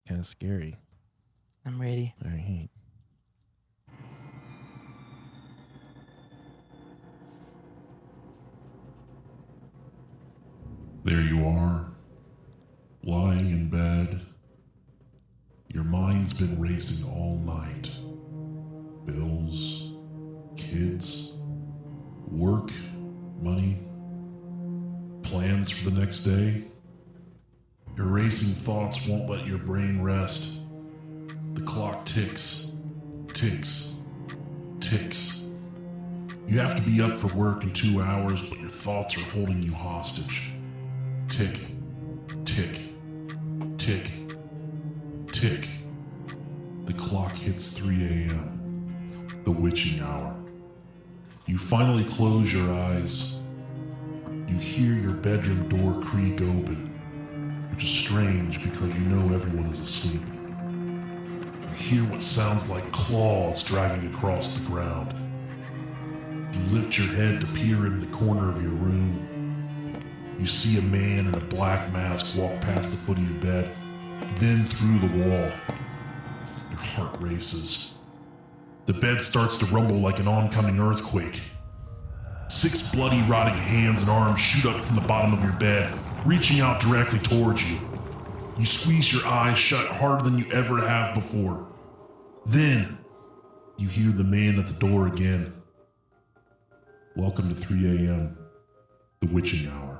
kind of scary. I'm ready. All right. There you are, lying in bed. Your mind's been racing all night. Bills, kids, work, money, plans for the next day. Your racing thoughts won't let your brain rest. The clock ticks, ticks, ticks. You have to be up for work in 2 hours, but your thoughts are holding you hostage. Tick, tick, tick, tick. The clock hits 3 a.m., the witching hour. You finally close your eyes. You hear your bedroom door creak open, which is strange because you know everyone is asleep. You hear what sounds like claws dragging across the ground. You lift your head to peer into the corner of your room. You see a man in a black mask walk past the foot of your bed, then through the wall. Your heart races. The bed starts to rumble like an oncoming earthquake. 6 bloody, rotting hands and arms shoot up from the bottom of your bed, reaching out directly towards you. You squeeze your eyes shut harder than you ever have before. Then, you hear the man at the door again. Welcome to 3 a.m., the witching hour.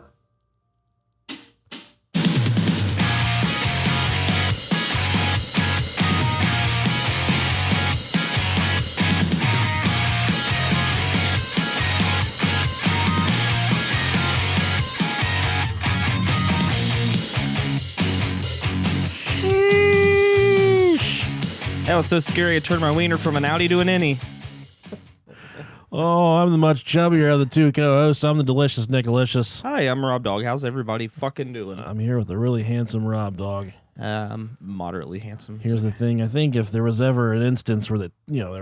That was so scary, I turned my wiener from an Audi to an innie. Oh, I'm the much chubbier of the two co-hosts. I'm the delicious Nicolicious. Hi, I'm Rob Dog. How's everybody fucking doing? I'm here with a really handsome Rob Dog. Moderately handsome. Here's the thing. I think if there was ever an instance where there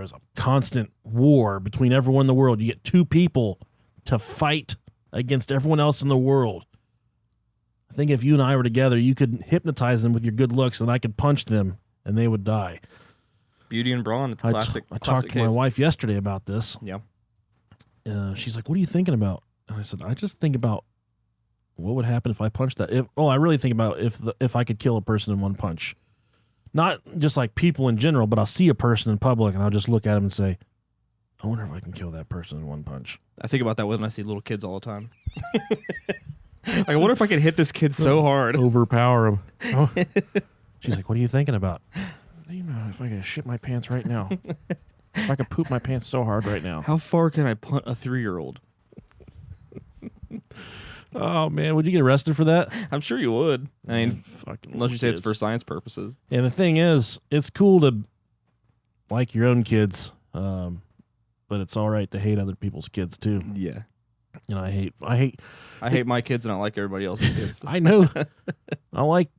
was a constant war between everyone in the world, you get two people to fight against everyone else in the world. I think if you and I were together, you could hypnotize them with your good looks and I could punch them and they would die. Beauty and Brawn, it's classic. I talked to my wife yesterday about this. Yeah. She's like, what are you thinking about? And I said, I just think about what would happen if I punched that. I really think about if I could kill a person in one punch. Not just like people in general, but I'll see a person in public and I'll just look at them and say, I wonder if I can kill that person in one punch. I think about that when I see little kids all the time. Like, I wonder if I could hit this kid so hard. Overpower him. Oh. She's like, what are you thinking about? If I could shit my pants right now. If I could poop my pants so hard right now. How far can I punt a 3-year-old? Oh, man. Would you get arrested for that? I'm sure you would. I mean, fucking unless you say it's for science purposes. And the thing is, it's cool to like your own kids, but it's all right to hate other people's kids, too. Yeah. And I hate my kids and I like everybody else's kids. I know. I like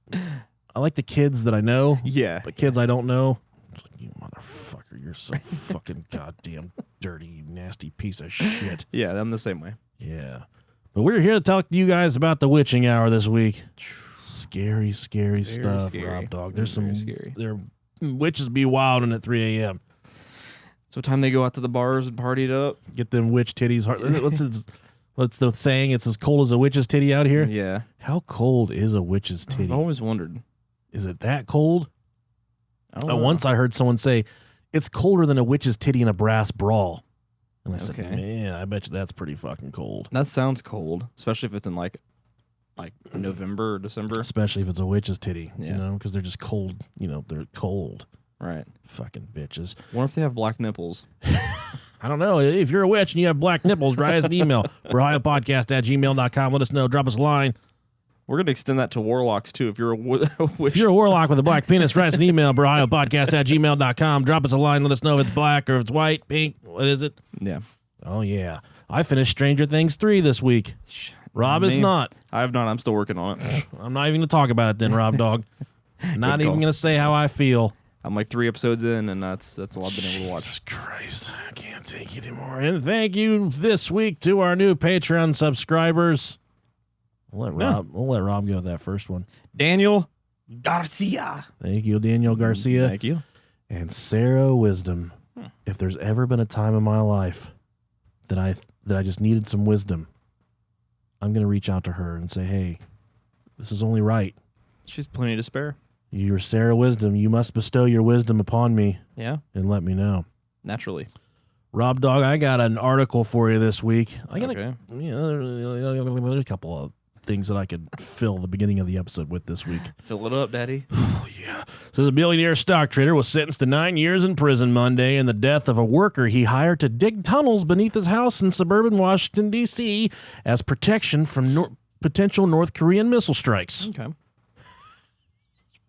the kids that I know. Yeah. But kids I don't know. It's like, you motherfucker, you're so fucking goddamn dirty, nasty piece of shit. Yeah, I'm the same way. Yeah. But we're here to talk to you guys about the witching hour this week. Scary, scary stuff, scary. Rob Dog. There's Very some scary. witches be wilding at 3 a.m. It's what time they go out to the bars and party it up. Get them witch titties. What's the saying? It's as cold as a witch's titty out here? Yeah. How cold is a witch's titty? I've always wondered. Is it that cold? I don't know. Once I heard someone say, it's colder than a witch's titty in a brass brawl. And I said, man, I bet you that's pretty fucking cold. That sounds cold, especially if it's in like November or December. Especially if it's a witch's titty, yeah. Because they're just cold. They're cold. Right. Fucking bitches. What if they have black nipples? I don't know. If you're a witch and you have black nipples, write us an email. brohiopodcast@gmail.com. Let us know. Drop us a line. We're going to extend that to warlocks, too. If you're a witch. If you're a warlock with a black penis, write us an email. brohiopodcast@gmail.com. Drop us a line. Let us know if it's black or if it's white, pink. What is it? Yeah. Oh, yeah. I finished Stranger Things 3 this week. Rob is not. I have not. I'm still working on it. I'm not even going to talk about it then, Rob Dog. Not even going to say how I feel. I'm like 3 episodes in, and that's all I've been able to watch. Jesus Christ. I can't take it anymore. And thank you this week to our new Patreon subscribers. We'll let Rob go with that first one. Daniel, Garcia. Thank you, Daniel Garcia. Thank you. And Sarah Wisdom. If there's ever been a time in my life that I just needed some wisdom, I'm going to reach out to her and say, hey, this is only right. She's plenty to spare. You're Sarah Wisdom. You must bestow your wisdom upon me. Yeah. And let me know. Naturally. Rob Dog, I got an article for you this week. I got Okay. a couple of things that I could fill the beginning of the episode with this week. Fill it up, Daddy. Oh, yeah. Says a billionaire stock trader was sentenced to 9 years in prison Monday in the death of a worker he hired to dig tunnels beneath his house in suburban Washington, D.C. as protection from potential North Korean missile strikes. Okay.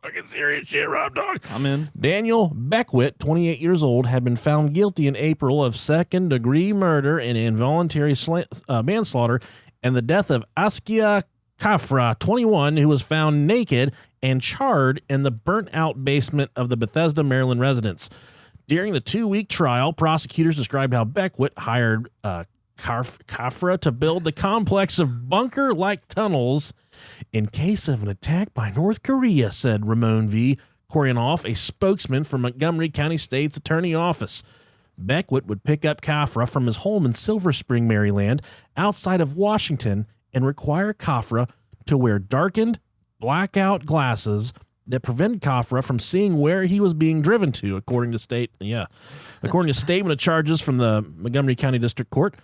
Fucking serious shit, Rob Dog. I'm in. Daniel Beckwith, 28 years old, had been found guilty in April of second-degree murder and involuntary manslaughter and the death of Askia Kafra, 21, who was found naked and charred in the burnt-out basement of the Bethesda, Maryland residence. During the 2-week trial, prosecutors described how Beckwith hired Kafra to build the complex of bunker-like tunnels in case of an attack by North Korea, said Ramon V. Koryanov, a spokesman for Montgomery County State's Attorney Office. Beckwith would pick up Kafra from his home in Silver Spring, Maryland, outside of Washington, and require Kafra to wear darkened, blackout glasses that prevented Kafra from seeing where he was being driven to, according to statement of charges from the Montgomery County District Court.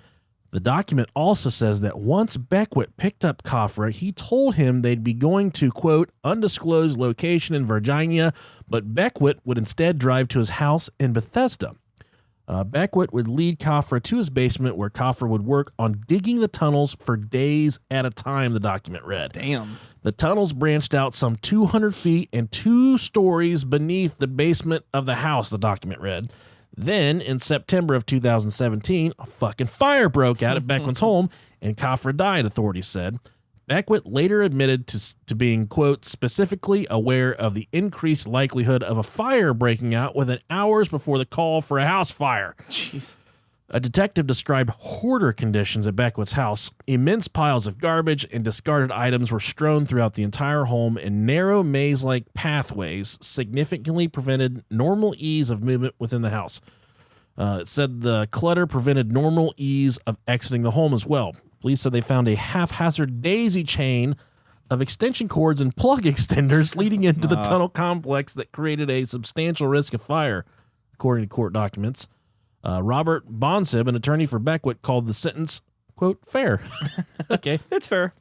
The document also says that once Beckwith picked up Kafra, he told him they'd be going to, quote, undisclosed location in Virginia, but Beckwith would instead drive to his house in Bethesda. Beckwith would lead Kafra to his basement where Kafra would work on digging the tunnels for days at a time, the document read. Damn. The tunnels branched out some 200 feet and 2 stories beneath the basement of the house, the document read. Then, in September of 2017, a fucking fire broke out at Beckwith's home, and Kafra died, authorities said. Beckwith later admitted to being, quote, specifically aware of the increased likelihood of a fire breaking out within hours before the call for a house fire. Jeez. A detective described hoarder conditions at Beckwith's house. Immense piles of garbage and discarded items were strewn throughout the entire home, and narrow maze-like pathways significantly prevented normal ease of movement within the house. It said the clutter prevented normal ease of exiting the home as well. Police said they found a haphazard daisy chain of extension cords and plug extenders leading into the tunnel complex that created a substantial risk of fire, according to court documents. Robert Bonsib, an attorney for Beckwith, called the sentence, quote, fair. Okay. It's fair.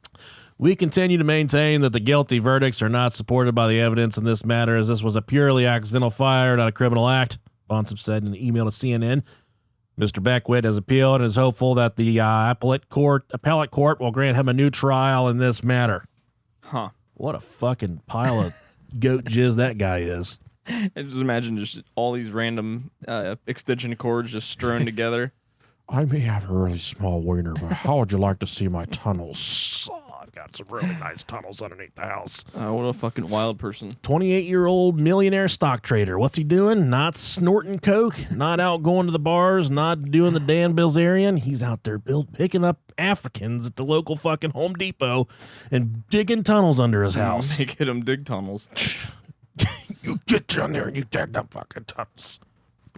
We continue to maintain that the guilty verdicts are not supported by the evidence in this matter, as this was a purely accidental fire, not a criminal act, Bonsib said in an email to CNN. Mr. Beckwith has appealed and is hopeful that the appellate court will grant him a new trial in this matter. Huh. What a fucking pile of goat jizz that guy is. I just imagine just all these random extension cords just strewn together. I may have a really small wiener, but how would you like to see my tunnels? Oh, I've got some really nice tunnels underneath the house. What a fucking wild person. 28-year-old millionaire stock trader. What's he doing? Not snorting coke, not out going to the bars, not doing the Dan Bilzerian. He's out there picking up Africans at the local fucking Home Depot and digging tunnels under his house. They get him dig tunnels. You get down there and you dig them fucking tunnels.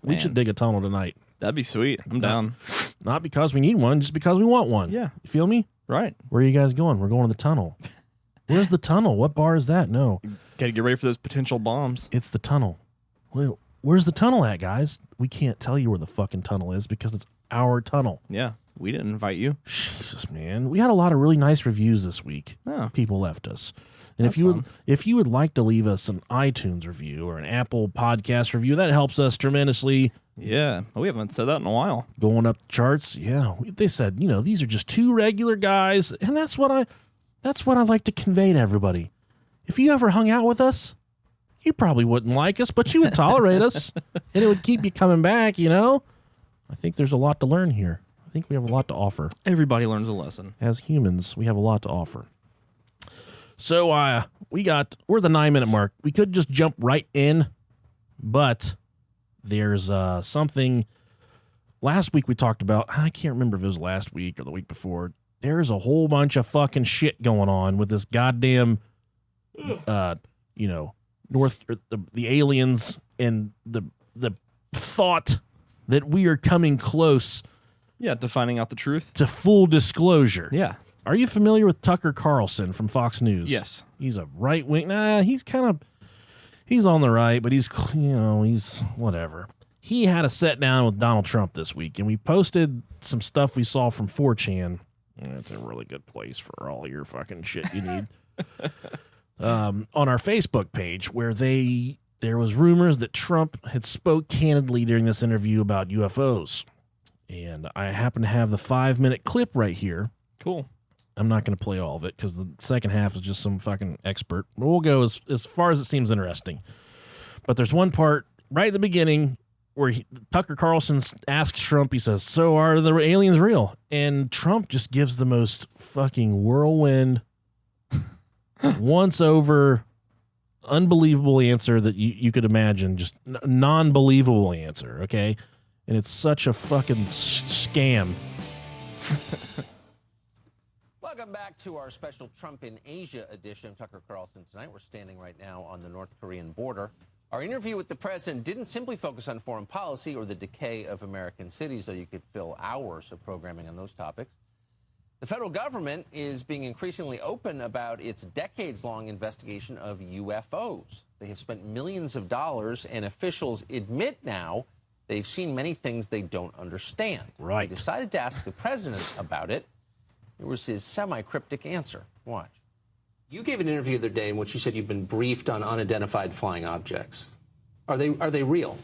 We Man. should dig a tunnel tonight. That'd be sweet. I'm down. Not because we need one, just because we want one. Yeah. You feel me? Right. Where are you guys going? We're going to the tunnel. Where's the tunnel? What bar is that? No. Gotta get ready for those potential bombs. It's the tunnel. Wait, where's the tunnel at, guys? We can't tell you where the fucking tunnel is because it's our tunnel. Yeah. We didn't invite you. Jesus, man. We had a lot of really nice reviews this week. Oh. People left us. And That's if you would like to leave us an iTunes review or an Apple podcast review, that helps us tremendously. Yeah. We haven't said that in a while. Going up the charts. Yeah. They said, these are just 2 regular guys, and that's what I like to convey to everybody. If you ever hung out with us, you probably wouldn't like us, but you would tolerate us, and it would keep you coming back, I think there's a lot to learn here. I think we have a lot to offer. Everybody learns a lesson. As humans, we have a lot to offer. So we're the 9-minute mark. We could just jump right in, but there's something. Last week we talked about, I can't remember if it was last week or the week before. There's a whole bunch of fucking shit going on with this goddamn the aliens and the thought that we are coming close. Yeah, to finding out the truth. To full disclosure. Yeah. Are you familiar with Tucker Carlson from Fox News? Yes. He's a right wing. He's on the right, but he's whatever. He had a sit down with Donald Trump this week, and we posted some stuff we saw from 4chan. It's a really good place for all your fucking shit you need. On our Facebook page, where there was rumors that Trump had spoke candidly during this interview about UFOs. And I happen to have the 5-minute clip right here. Cool. I'm not going to play all of it because the second half is just some fucking expert. But we'll go as far as it seems interesting. But there's one part right at the beginning where Tucker Carlson asks Trump, he says, so are the aliens real? And Trump just gives the most fucking whirlwind, once over, unbelievable answer that you could imagine. Just non-believable answer, okay? And it's such a fucking scam. Welcome back to our special Trump in Asia edition of Tucker Carlson Tonight. We're standing right now on the North Korean border. Our interview with the president didn't simply focus on foreign policy or the decay of American cities, though you could fill hours of programming on those topics. The federal government is being increasingly open about its decades-long investigation of UFOs. They have spent millions of dollars, and officials admit now they've seen many things they don't understand. Right. They decided to ask the president about it. Here was his semi-cryptic answer. Watch. You gave an interview the other day in which you said you've been briefed on unidentified flying objects. Are they real?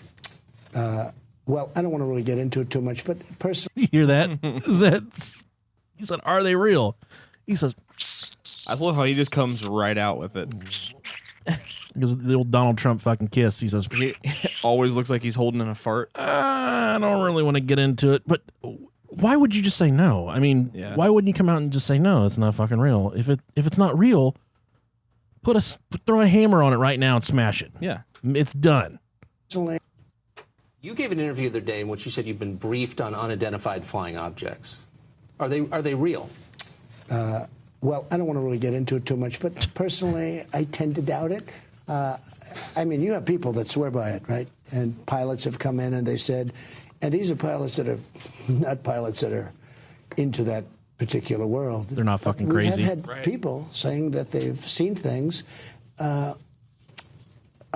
Well, I don't want to really get into it too much, but personally, You hear that? He said, are they real? He says, I just love how he just comes right out with it. because the old Donald Trump fucking kiss. He says, He always looks like he's holding in a fart. I don't really want to get into it, but why would you just say no? I mean, Yeah. why wouldn't you come out and just say no? It's not fucking real. If it's not real, throw a hammer on it right now and smash it. Yeah. It's done. You gave an interview the other day in which you said you've been briefed on unidentified flying objects. Are they real? well, I don't want to really get into it too much, but personally, I tend to doubt it. I mean, you have people that swear by it, right? And pilots have come in and they said, and these are pilots that are not pilots that are into that particular world. They're not fucking We crazy. have had people saying that they've seen things.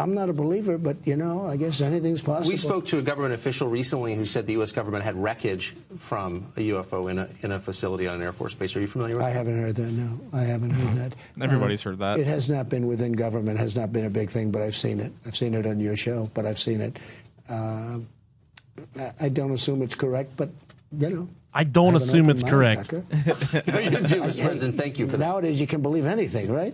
I'm not a believer, but, you know, I guess anything's possible. We spoke to a government official recently who said the U.S. government had wreckage from a UFO in a facility on an Air Force base. Are you familiar with that? I haven't heard that, no. I haven't heard that. Everybody's heard that. It has not been within government, has not been a big thing, but I've seen it. I've seen it on your show, but I've seen it. I don't assume it's correct, but, you know. I don't have an assume open it's mind, correct. Tucker. You do, Mr. President. Thank you for that. Nowadays, you can believe anything, right?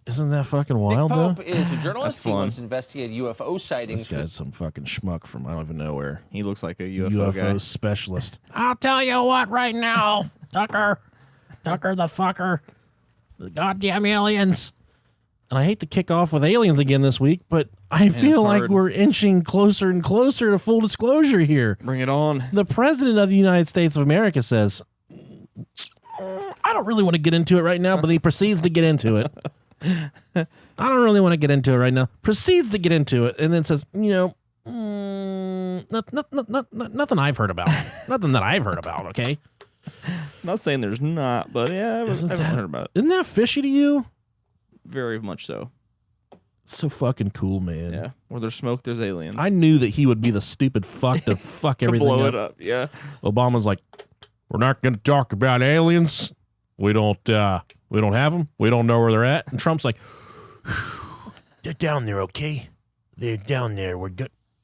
Isn't that fucking Nick wild, though? Pope is a journalist. That's He fun. once investigated UFO sightings. This guy's some fucking schmuck from I don't even know where. He looks like a UFO, guy. specialist. I'll tell you what right now, Tucker the fucker, the goddamn aliens. And I hate to kick off with aliens again this week, but I feel it's like hard. we're inching closer and closer to full disclosure here. Bring it on. The president of the United States of America says, I don't really want to get into it right now, but he proceeds to get into it. I don't really want to get into it right now. Proceeds to get into it and then says, you know, nothing I've heard about. Nothing that I've heard about, okay? Not saying there's not, but yeah, I haven't heard about it. Isn't that fishy to you? Very much so. It's so fucking cool, man. Yeah. Where there's smoke, there's aliens. I knew that he would be the stupid fuck to fuck to everything blow up. it up. Yeah. Obama's like, we're not going to talk about aliens. We don't have them. We don't know where they're at. And Trump's like, they're down there, okay? They're down there.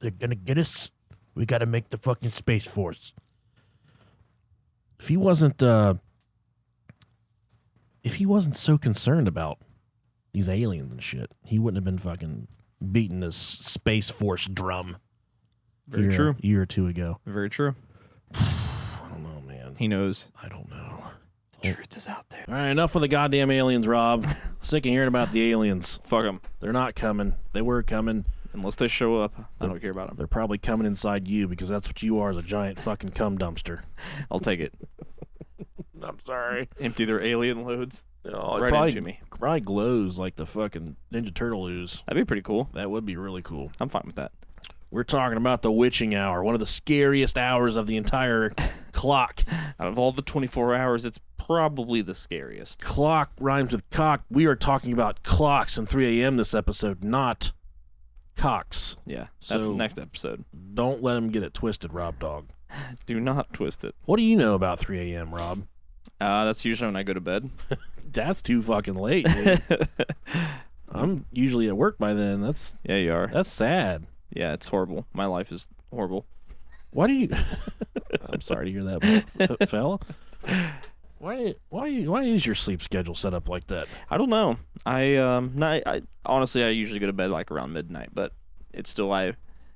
They're going to get us. We got to make the fucking Space Force. If he wasn't so concerned about these aliens and shit, he wouldn't have been fucking beating this Space Force drum. Very true. A year or two ago. Very true. I don't know, man. He knows. I don't know. The truth is out there. All right, enough with the goddamn aliens, Rob. Sick of hearing about the aliens. Fuck them. They're not coming. They were coming. Unless they show up, I don't care about them. They're probably coming inside you because that's what you are, is a giant fucking cum dumpster. I'll take it. I'm sorry. Empty their alien loads. Oh, it Right into me. probably glows like the fucking Ninja Turtle ooze. That'd be pretty cool. That would be really cool. I'm fine with that. We're talking about the witching hour, one of the scariest hours of the entire clock. Out of all the 24 hours, it's probably the scariest. Clock rhymes with cock. We are talking about clocks and 3 a.m. this episode, not cocks. Yeah, that's So- the next episode. Don't let them get it twisted, Rob Dog. Do not twist it. What do you know about 3 a.m., Rob? That's usually when I go to bed. That's too fucking late, dude. I'm usually at work by then. Yeah, you are. That's sad. Yeah, it's horrible. My life is horrible. Why do you? I'm sorry to hear that, fella. Why is your sleep schedule set up like that? I don't know. I honestly I usually go to bed like around midnight, but it's still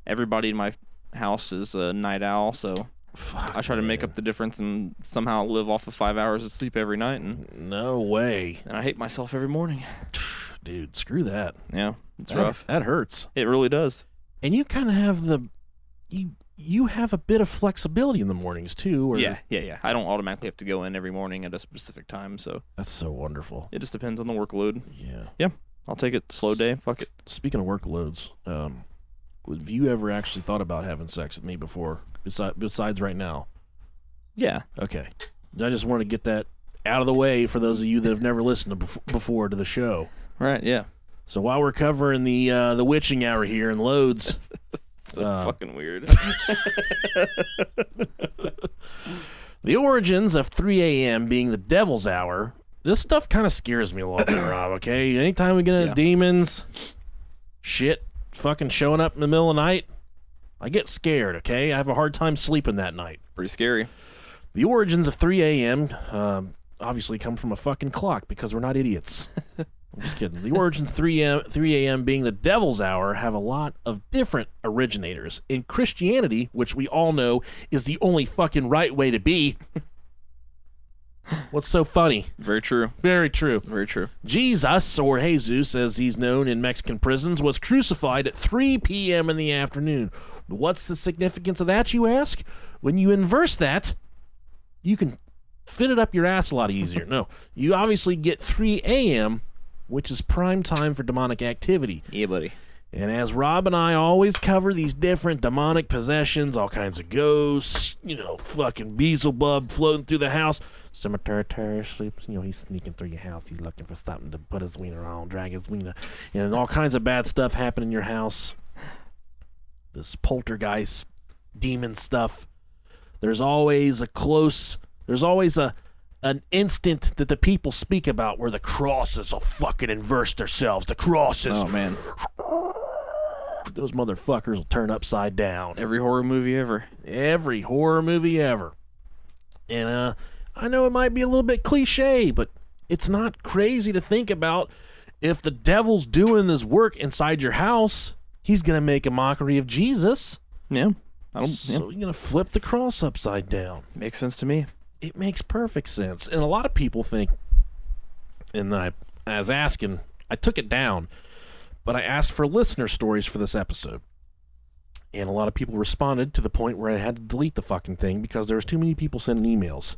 everybody in my house is a night owl, so Fuck, I try to make man. up the difference and somehow live off of 5 hours of sleep every night, and No way, I hate myself every morning. dude. Screw that. Yeah, it's That- rough. That hurts. It really does. And you kind of have you have a bit of flexibility in the mornings too. Or, Yeah. I don't automatically have to go in every morning at a specific time, so That's so wonderful. it just depends on the workload. Yeah. I'll take it slow day. Fuck it. Speaking of workloads, have you ever actually thought about having sex with me before? Besides right now. Yeah. Okay. I just want to get that out of the way for those of you that have never listened to before to the show. Right. Yeah. So while we're covering the witching hour here in loads, So fucking weird. the origins of 3 a.m. being the devil's hour, this stuff kind of scares me a little bit, Rob, okay? Anytime we get into Yeah. demons, shit, fucking showing up in the middle of the night, I get scared, okay? I have a hard time sleeping that night. Pretty scary. The origins of 3 a.m. Obviously come from a fucking clock because we're not idiots. I'm just kidding. The origins of 3 a.m. being the devil's hour have a lot of different originators. In Christianity, which we all know is the only fucking right way to be. What's so funny? Very true. Very true. Very true. Jesus, or Jesus as he's known in Mexican prisons, was crucified at 3 p.m. in the afternoon. What's the significance of that, you ask? When you inverse that, you can fit it up your ass a lot easier. No, you obviously get 3 a.m., which is prime time for demonic activity. Yeah, buddy. And as Rob and I always cover these different demonic possessions, all kinds of ghosts, fucking Beelzebub floating through the house. Cemetery terror sleeps, he's sneaking through your house. He's looking for something to put his wiener on, drag his wiener. And all kinds of bad stuff happen in your house. This poltergeist, demon stuff. There's always an instant that the people speak about where the crosses will fucking inverse themselves. The crosses. Oh man. Those motherfuckers will turn upside down. Every horror movie ever. Every horror movie ever. And I know it might be a little bit cliche, but it's not crazy to think about if the devil's doing his work inside your house, he's going to make a mockery of Jesus. Yeah. So you're going to flip the cross upside down. Makes sense to me. It makes perfect sense. And a lot of people think, and I took it down, but I asked for listener stories for this episode. And a lot of people responded to the point where I had to delete the fucking thing because there was too many people sending emails.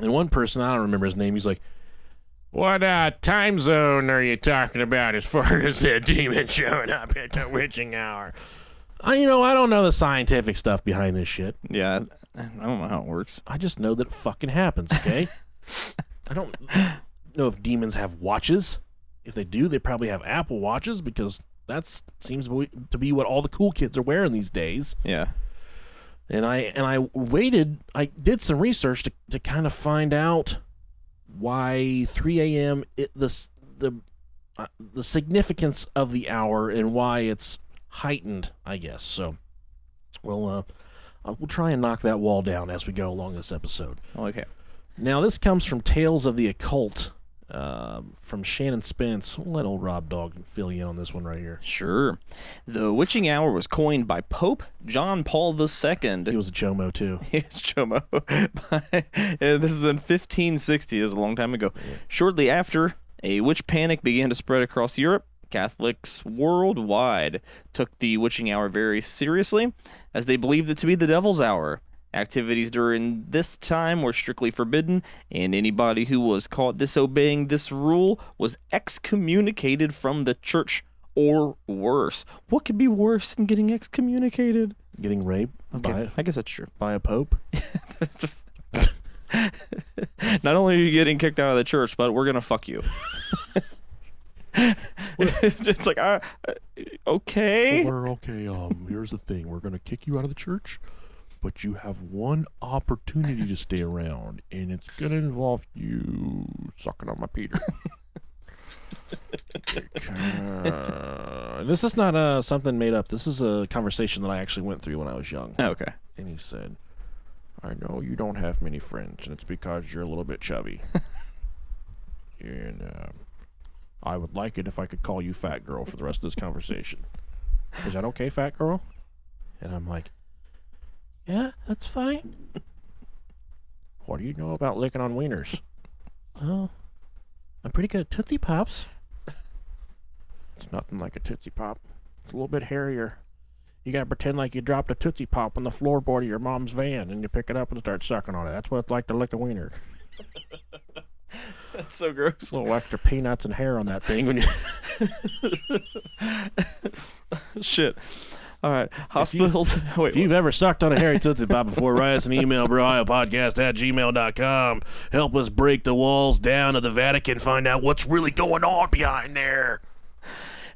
And one person, I don't remember his name, he's like, what time zone are you talking about as far as the demon showing up at the witching hour? I don't know the scientific stuff behind this shit. Yeah. I don't know how it works. I just know that it fucking happens, okay? I don't know if demons have watches. If they do, they probably have Apple Watches because that seems to be what all the cool kids are wearing these days. Yeah. And I waited. I did some research to kind of find out why 3 a.m. The significance of the hour and why it's heightened, I guess. So, we'll try and knock that wall down as we go along this episode. Okay. Now, this comes from Tales of the Occult from Shannon Spence. We'll let old Rob Dog fill you in on this one right here. Sure. The witching hour was coined by Pope John Paul II. He was a chomo, too. Yes, Chomo. This is in 1560. This is a long time ago. Yeah. Shortly after, a witch panic began to spread across Europe. Catholics worldwide took the witching hour very seriously, as they believed it to be the devil's hour, Activities during this time were strictly forbidden, and anybody who was caught disobeying this rule was excommunicated from the church, or worse. What could be worse than getting excommunicated? Getting raped Okay, I guess that's true. by a pope. Not only are you getting kicked out of the church, but we're gonna fuck you. It's like, okay. We're okay. Here's the thing: we're gonna kick you out of the church, but you have one opportunity to stay around, and it's gonna involve you sucking on my Peter. This is not something made up. This is a conversation that I actually went through when I was young. Okay. And he said, I know you don't have many friends, and it's because you're a little bit chubby. And I would like it if I could call you fat girl for the rest of this conversation. Is that okay, fat girl? And I'm like, yeah, that's fine. What do you know about licking on wieners? Oh, I'm pretty good at Tootsie Pops. It's nothing like a Tootsie Pop. It's a little bit hairier. You gotta pretend like you dropped a Tootsie Pop on the floorboard of your mom's van, and you pick it up and start sucking on it. That's what it's like to lick a wiener. That's so gross. A little extra peanuts and hair on that thing when you. Shit. All right. Hospitals. If you've ever sucked on a hairy Tootsie Pop before, write us an email, brohiopodcast@gmail.com. Help us break the walls down of the Vatican, find out what's really going on behind there.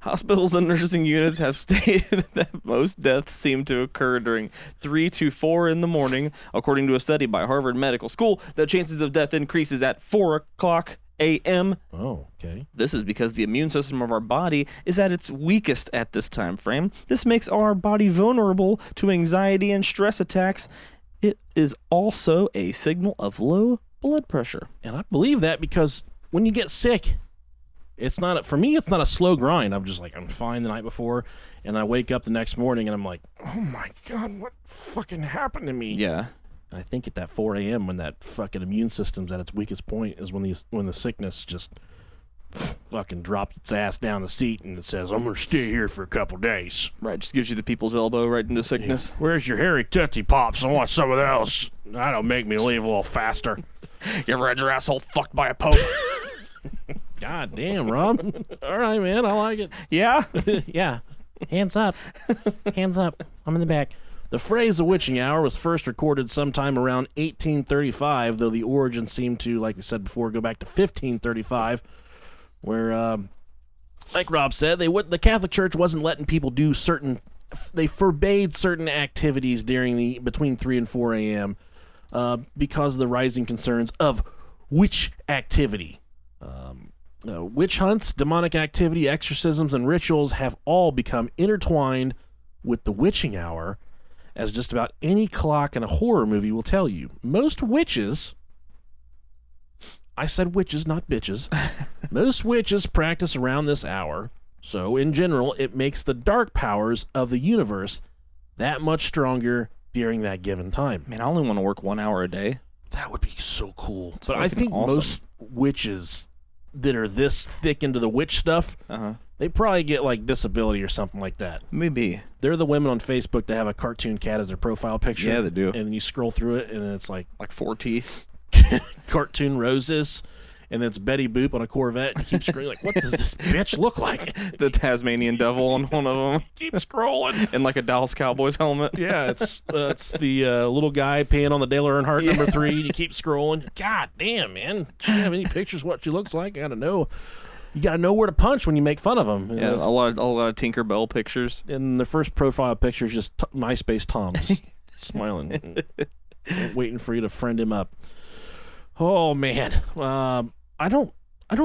Hospitals and nursing units have stated that most deaths seem to occur during 3 to 4 in the morning. According to a study by Harvard Medical School, the chances of death increases at 4 o'clock a.m. Oh, okay. This is because the immune system of our body is at its weakest at this time frame. This makes our body vulnerable to anxiety and stress attacks. It is also a signal of low blood pressure. And I believe that because when you get sick, it's not for me. It's not a slow grind. I'm just like, I'm fine the night before, and I wake up the next morning and I'm like, oh my god, what fucking happened to me? Yeah. And I think at that 4 a.m. when that fucking immune system's at its weakest point is when the sickness just fucking drops its ass down the seat and it says, I'm gonna stay here for a couple days. Right, just gives you the people's elbow right into sickness. Yeah. Where's your hairy Tootsie Pops? I want some of those. That'll make me leave a little faster. You ever had your asshole fucked by a pope? God damn, Rob. All right, man. I like it. Yeah? Yeah. Hands up. Hands up. I'm in the back. The phrase the witching hour was first recorded sometime around 1835, though the origin seemed to, like we said before, go back to 1535, where, like Rob said, the Catholic Church wasn't letting people do they forbade certain activities between 3 and 4 a.m. Because of the rising concerns of witch activity. Witch hunts, demonic activity, exorcisms, and rituals have all become intertwined with the witching hour, as just about any clock in a horror movie will tell you. Most witches, I said witches, not bitches, most witches practice around this hour, so in general, it makes the dark powers of the universe that much stronger during that given time. Man, I only want to work 1 hour a day. That would be so cool. It's but I think awesome. most witches that are this thick into the witch stuff, they probably get like disability or something like that. Maybe. They're the women on Facebook that have a cartoon cat as their profile picture. Yeah, they do. And then you scroll through it, and it's like 4 teeth. cartoon roses, and then it's Betty Boop on a Corvette. And you keep scrolling like, what does this bitch look like? The Tasmanian devil on one of them. Keep scrolling. And like a Dallas Cowboys helmet. Yeah, it's the little guy peeing on the Dale Earnhardt number 3. You keep scrolling. God damn, man. Do you have any pictures of what she looks like? I gotta know. You gotta know where to punch when you make fun of them. Yeah, a lot of Tinkerbell pictures. And the first profile picture is just MySpace Tom, just smiling, waiting for you to friend him up. Oh man, I don't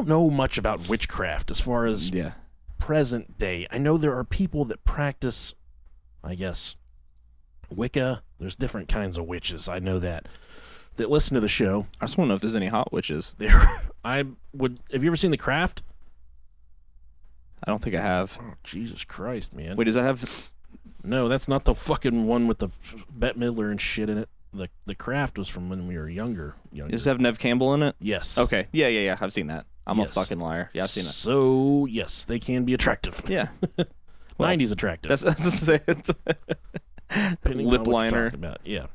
know much about witchcraft as far as present day. I know there are people that practice, I guess, Wicca. There's different kinds of witches. I know that listen to the show. I just want to know if there's any hot witches. Have you ever seen The Craft? I don't think I have. Oh, Jesus Christ, man. Wait, does that have... No, that's not the fucking one with the Bette Midler and shit in it. The Craft was from when we were younger. Does it have Nev Campbell in it? Yes. Okay. Yeah. I've seen that. I'm a fucking liar. Yeah, I've seen that. So, yes, they can be attractive. Yeah. 90s attractive. That's to say. Depending Lip on what you're liner. talking about. Yeah.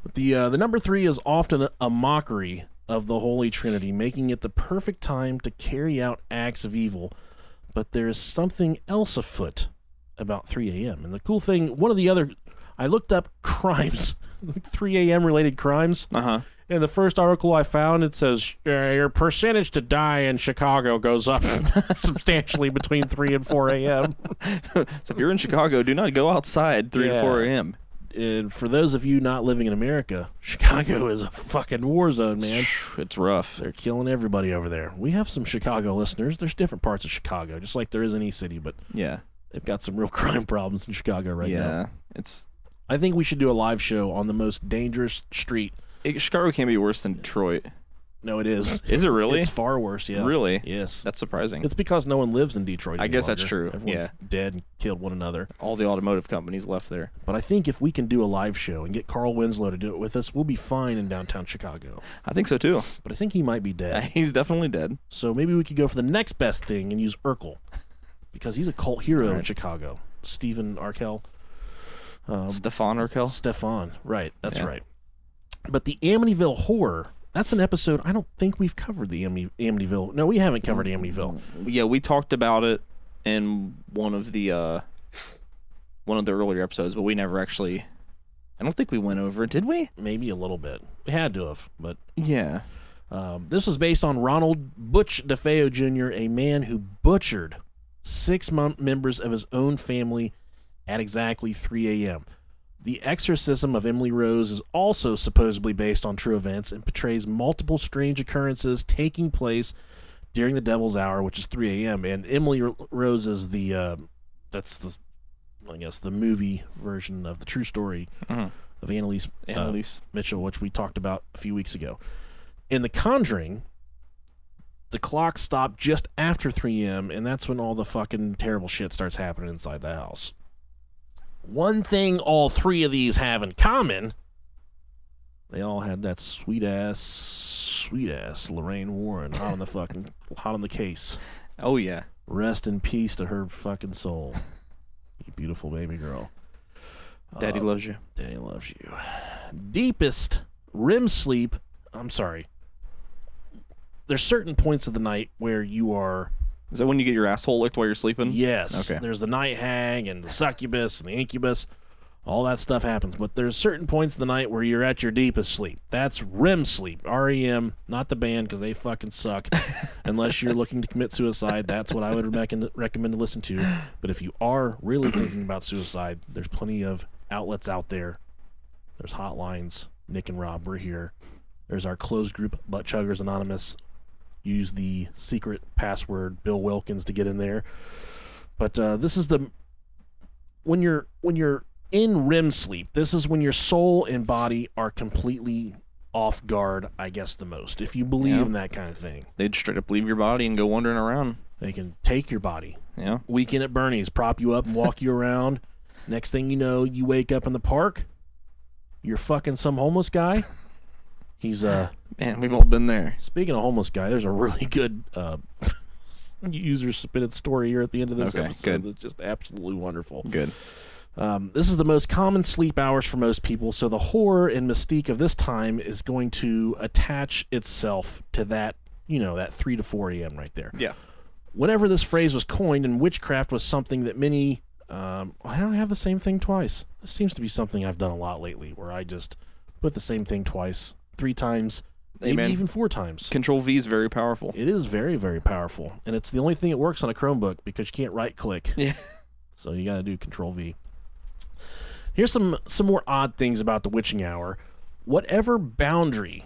But the number 3 is often a mockery of the Holy Trinity, making it the perfect time to carry out acts of evil. But there is something else afoot about 3 a.m. And the cool thing, I looked up crimes, 3 a.m. related crimes. Uh-huh. And the first article I found, it says, your percentage to die in Chicago goes up substantially between 3 and 4 a.m. So if you're in Chicago, do not go outside 3 to 4 a.m. And for those of you not living in America, Chicago is a fucking war zone, man. It's rough. They're killing everybody over there. We have some Chicago listeners. There's different parts of Chicago, just like there is in any city, but Yeah. they've got some real crime problems in Chicago right now. Yeah. It's I think we should do a live show on the most dangerous street. Chicago can't be worse than Detroit. No, it is. Is it really? It's far worse, yeah. Really? Yes. That's surprising. It's because no one lives in Detroit I any guess that's longer. true, Everyone's dead and killed one another. All the automotive companies left there. But I think if we can do a live show and get Carl Winslow to do it with us, we'll be fine in downtown Chicago. I think so too. But I think he might be dead. He's definitely dead. So maybe we could go for the next best thing and use Urkel, because he's a cult hero in Right. Chicago. Stephen Arkell. Stefan Urkel? Stefan, right. That's Yeah. right. But the Amityville Horror, that's an episode I don't think we've covered the Amityville. No, we haven't covered Amityville. Yeah, we talked about it in one of the earlier episodes, but we never actually. I don't think we went over it, did we? Maybe a little bit. We had to have, but Yeah. this was based on Ronald Butch DeFeo Jr., a man who butchered 6 members of his own family at exactly 3 a.m. The Exorcism of Emily Rose is also supposedly based on true events and portrays multiple strange occurrences taking place during the Devil's Hour, which is 3 a.m. And Emily Rose is that's the movie version of the true story of Annalise Mitchell, which we talked about a few weeks ago. In The Conjuring, the clock stopped just after 3 a.m., and that's when all the fucking terrible shit starts happening inside the house. One thing all 3 of these have in common, they all had that sweet ass Lorraine Warren hot on the case. Oh, yeah. Rest in peace to her fucking soul. You beautiful baby girl. Daddy loves you. Daddy loves you. Deepest REM sleep. I'm sorry. There's certain points of the night where you are... Is that when you get your asshole licked while you're sleeping? Yes. Okay. There's the night hag and the succubus and the incubus. All that stuff happens. But there's certain points of the night where you're at your deepest sleep. That's REM sleep. REM, not the band, because they fucking suck. Unless you're looking to commit suicide, that's what I would recommend to listen to. But if you are really thinking about suicide, there's plenty of outlets out there. There's hotlines. Nick and Rob, we're here. There's our closed group, Butt Chuggers Anonymous. Use the secret password Bill Wilkins to get in there. But this is when you're in REM sleep, this is when your soul and body are completely off guard, I guess, the most. If you believe in that kind of thing. They'd straight up leave your body and go wandering around. They can take your body. Yeah. Weekend at Bernie's, prop you up and walk you around. Next thing you know, you wake up in the park. You're fucking some homeless guy. He's Man, we've all been there. Speaking of homeless guy, there's a really good user submitted story here at the end of this episode. Good. That's just absolutely wonderful. Good. This is the most common sleep hours for most people, so the horror and mystique of this time is going to attach itself to that, that 3 to 4 a.m. right there. Yeah. Whenever this phrase was coined, and witchcraft was something that many... I don't have the same thing twice. This seems to be something I've done a lot lately, where I just put the same thing twice, 3 times, maybe even 4 times. Control V is very powerful. It is very, very powerful. And it's the only thing that works on a Chromebook because you can't right-click. Yeah. So you got to do Control V. Here's some more odd things about the witching hour. Whatever boundary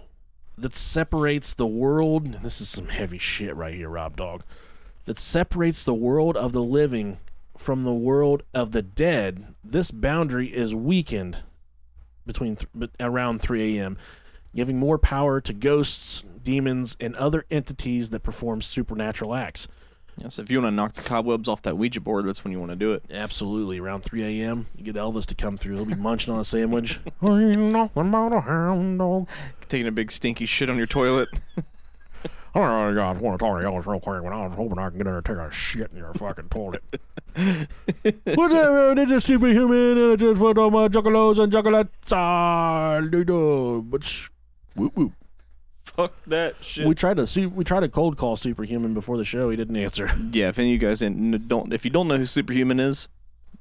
that separates the world... This is some heavy shit right here, Rob Dog. That separates the world of the living from the world of the dead, this boundary is weakened around 3 a.m., giving more power to ghosts, demons, and other entities that perform supernatural acts. Yes, if you want to knock the cobwebs off that Ouija board, that's when you want to do it. Absolutely. Around 3 a.m., you get Elvis to come through. He'll be munching on a sandwich. Ain't nothing about a hound dog. Taking a big stinky shit on your toilet. Oh my God, I want to talk to y'all real quick when I was hoping I can get in there and take a shit in your fucking toilet. Whatever, it's a superhuman and I just put all my juggalos and juggalettes. But whoop whoop. Fuck that shit. We tried to cold call Superhuman before the show. He didn't answer. Yeah, if any of you guys if you don't know who Superhuman is,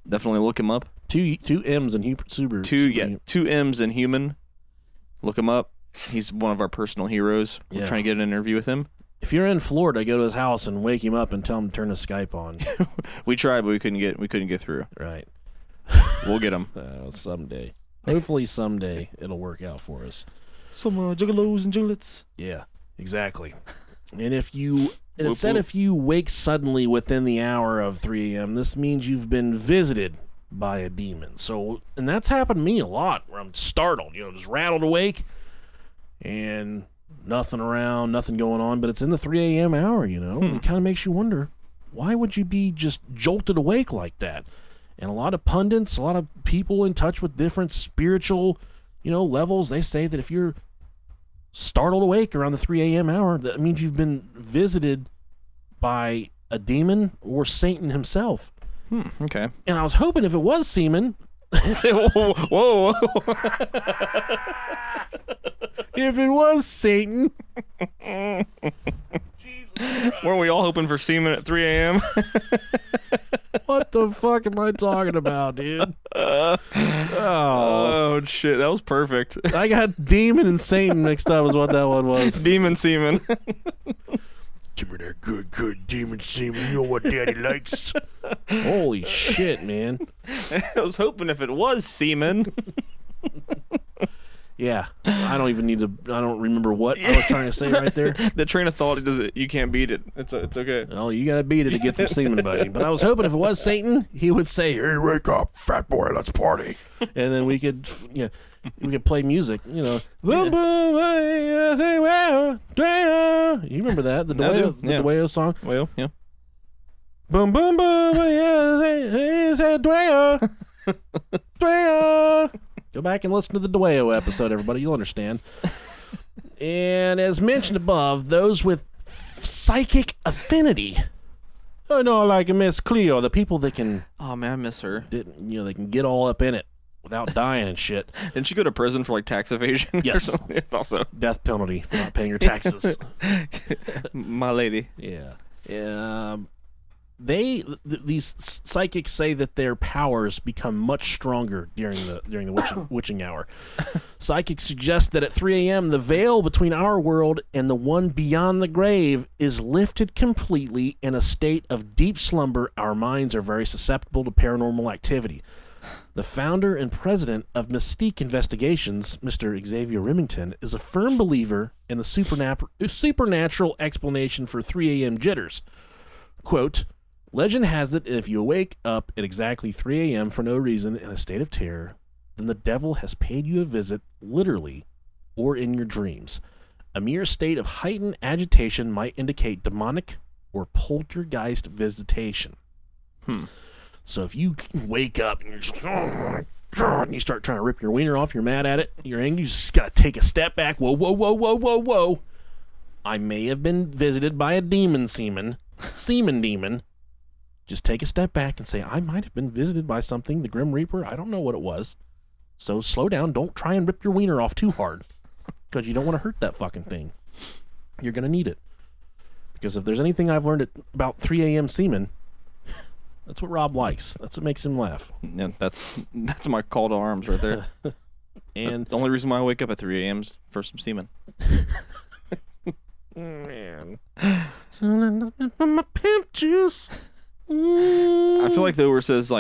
definitely look him up. Two M's and Two M's and human. Look him up. He's one of our personal heroes. We're trying to get an interview with him. If you're in Florida, go to his house and wake him up and tell him to turn his Skype on. We tried, but we couldn't get through. Right. We'll get him. Someday. Hopefully someday it'll work out for us. Some juggalos and juggalettes. Yeah, exactly. And it said if you wake suddenly within the hour of 3 a.m., this means you've been visited by a demon. And that's happened to me a lot, where I'm startled, just rattled awake, and nothing around, nothing going on, but it's in the 3 a.m. hour, It kind of makes you wonder, why would you be just jolted awake like that? And a lot of pundits, a lot of people in touch with different spiritual levels, they say that if you're startled awake around the 3 a.m. hour, that means you've been visited by a demon or Satan himself. Okay. And I was hoping if it was semen. Whoa. If it was Satan. Weren't we all hoping for semen at 3 a.m.? What the fuck am I talking about, dude? Oh, shit. That was perfect. I got demon and Satan mixed up is what that one was. Demon semen. Give me that good demon semen. You know what daddy likes. Holy shit, man. I was hoping if it was semen. Yeah, I don't remember what I was trying to say right there. The train of thought, you can't beat it. It's okay. Oh, you gotta beat it to get some semen, buddy. But I was hoping if it was Satan, he would say, "Hey, wake up, fat boy, let's party," and then we could play music. You remember that the Dueo song? Well, yeah. Boom boom boom, Dueo. Go back and listen to the Dueo episode, everybody. You'll understand. And as mentioned above, those with psychic affinity. I know, like Miss Cleo, the people that can... Oh, man, I miss her. They can get all up in it without dying and shit. Didn't she go to prison for, tax evasion? Yes. Or something? Also. Death penalty for not paying your taxes. My lady. Yeah. These psychics say that their powers become much stronger during the witching hour. Psychics suggest that at 3 a.m. the veil between our world and the one beyond the grave is lifted completely. In a state of deep slumber, our minds are very susceptible to paranormal activity. The founder and president of Mystique Investigations, Mr. Xavier Remington, is a firm believer in the supernatural explanation for 3 a.m. jitters. Quote, legend has it if you wake up at exactly 3 a.m. for no reason in a state of terror, then the devil has paid you a visit, literally, or in your dreams. A mere state of heightened agitation might indicate demonic or poltergeist visitation. So if you wake up and you're just, oh my God, and you start trying to rip your wiener off, you're mad at it, you're angry, you just gotta take a step back. Whoa. I may have been visited by a semen demon. Just take a step back and say, I might have been visited by something, the Grim Reaper. I don't know what it was. So slow down. Don't try and rip your wiener off too hard, because you don't want to hurt that fucking thing. You're going to need it. Because if there's anything I've learned about 3 a.m. semen, that's what Rob likes. That's what makes him laugh. Yeah, that's my call to arms right there. And the only reason why I wake up at 3 a.m. is for some semen. Man. My pimp juice. I feel like where it says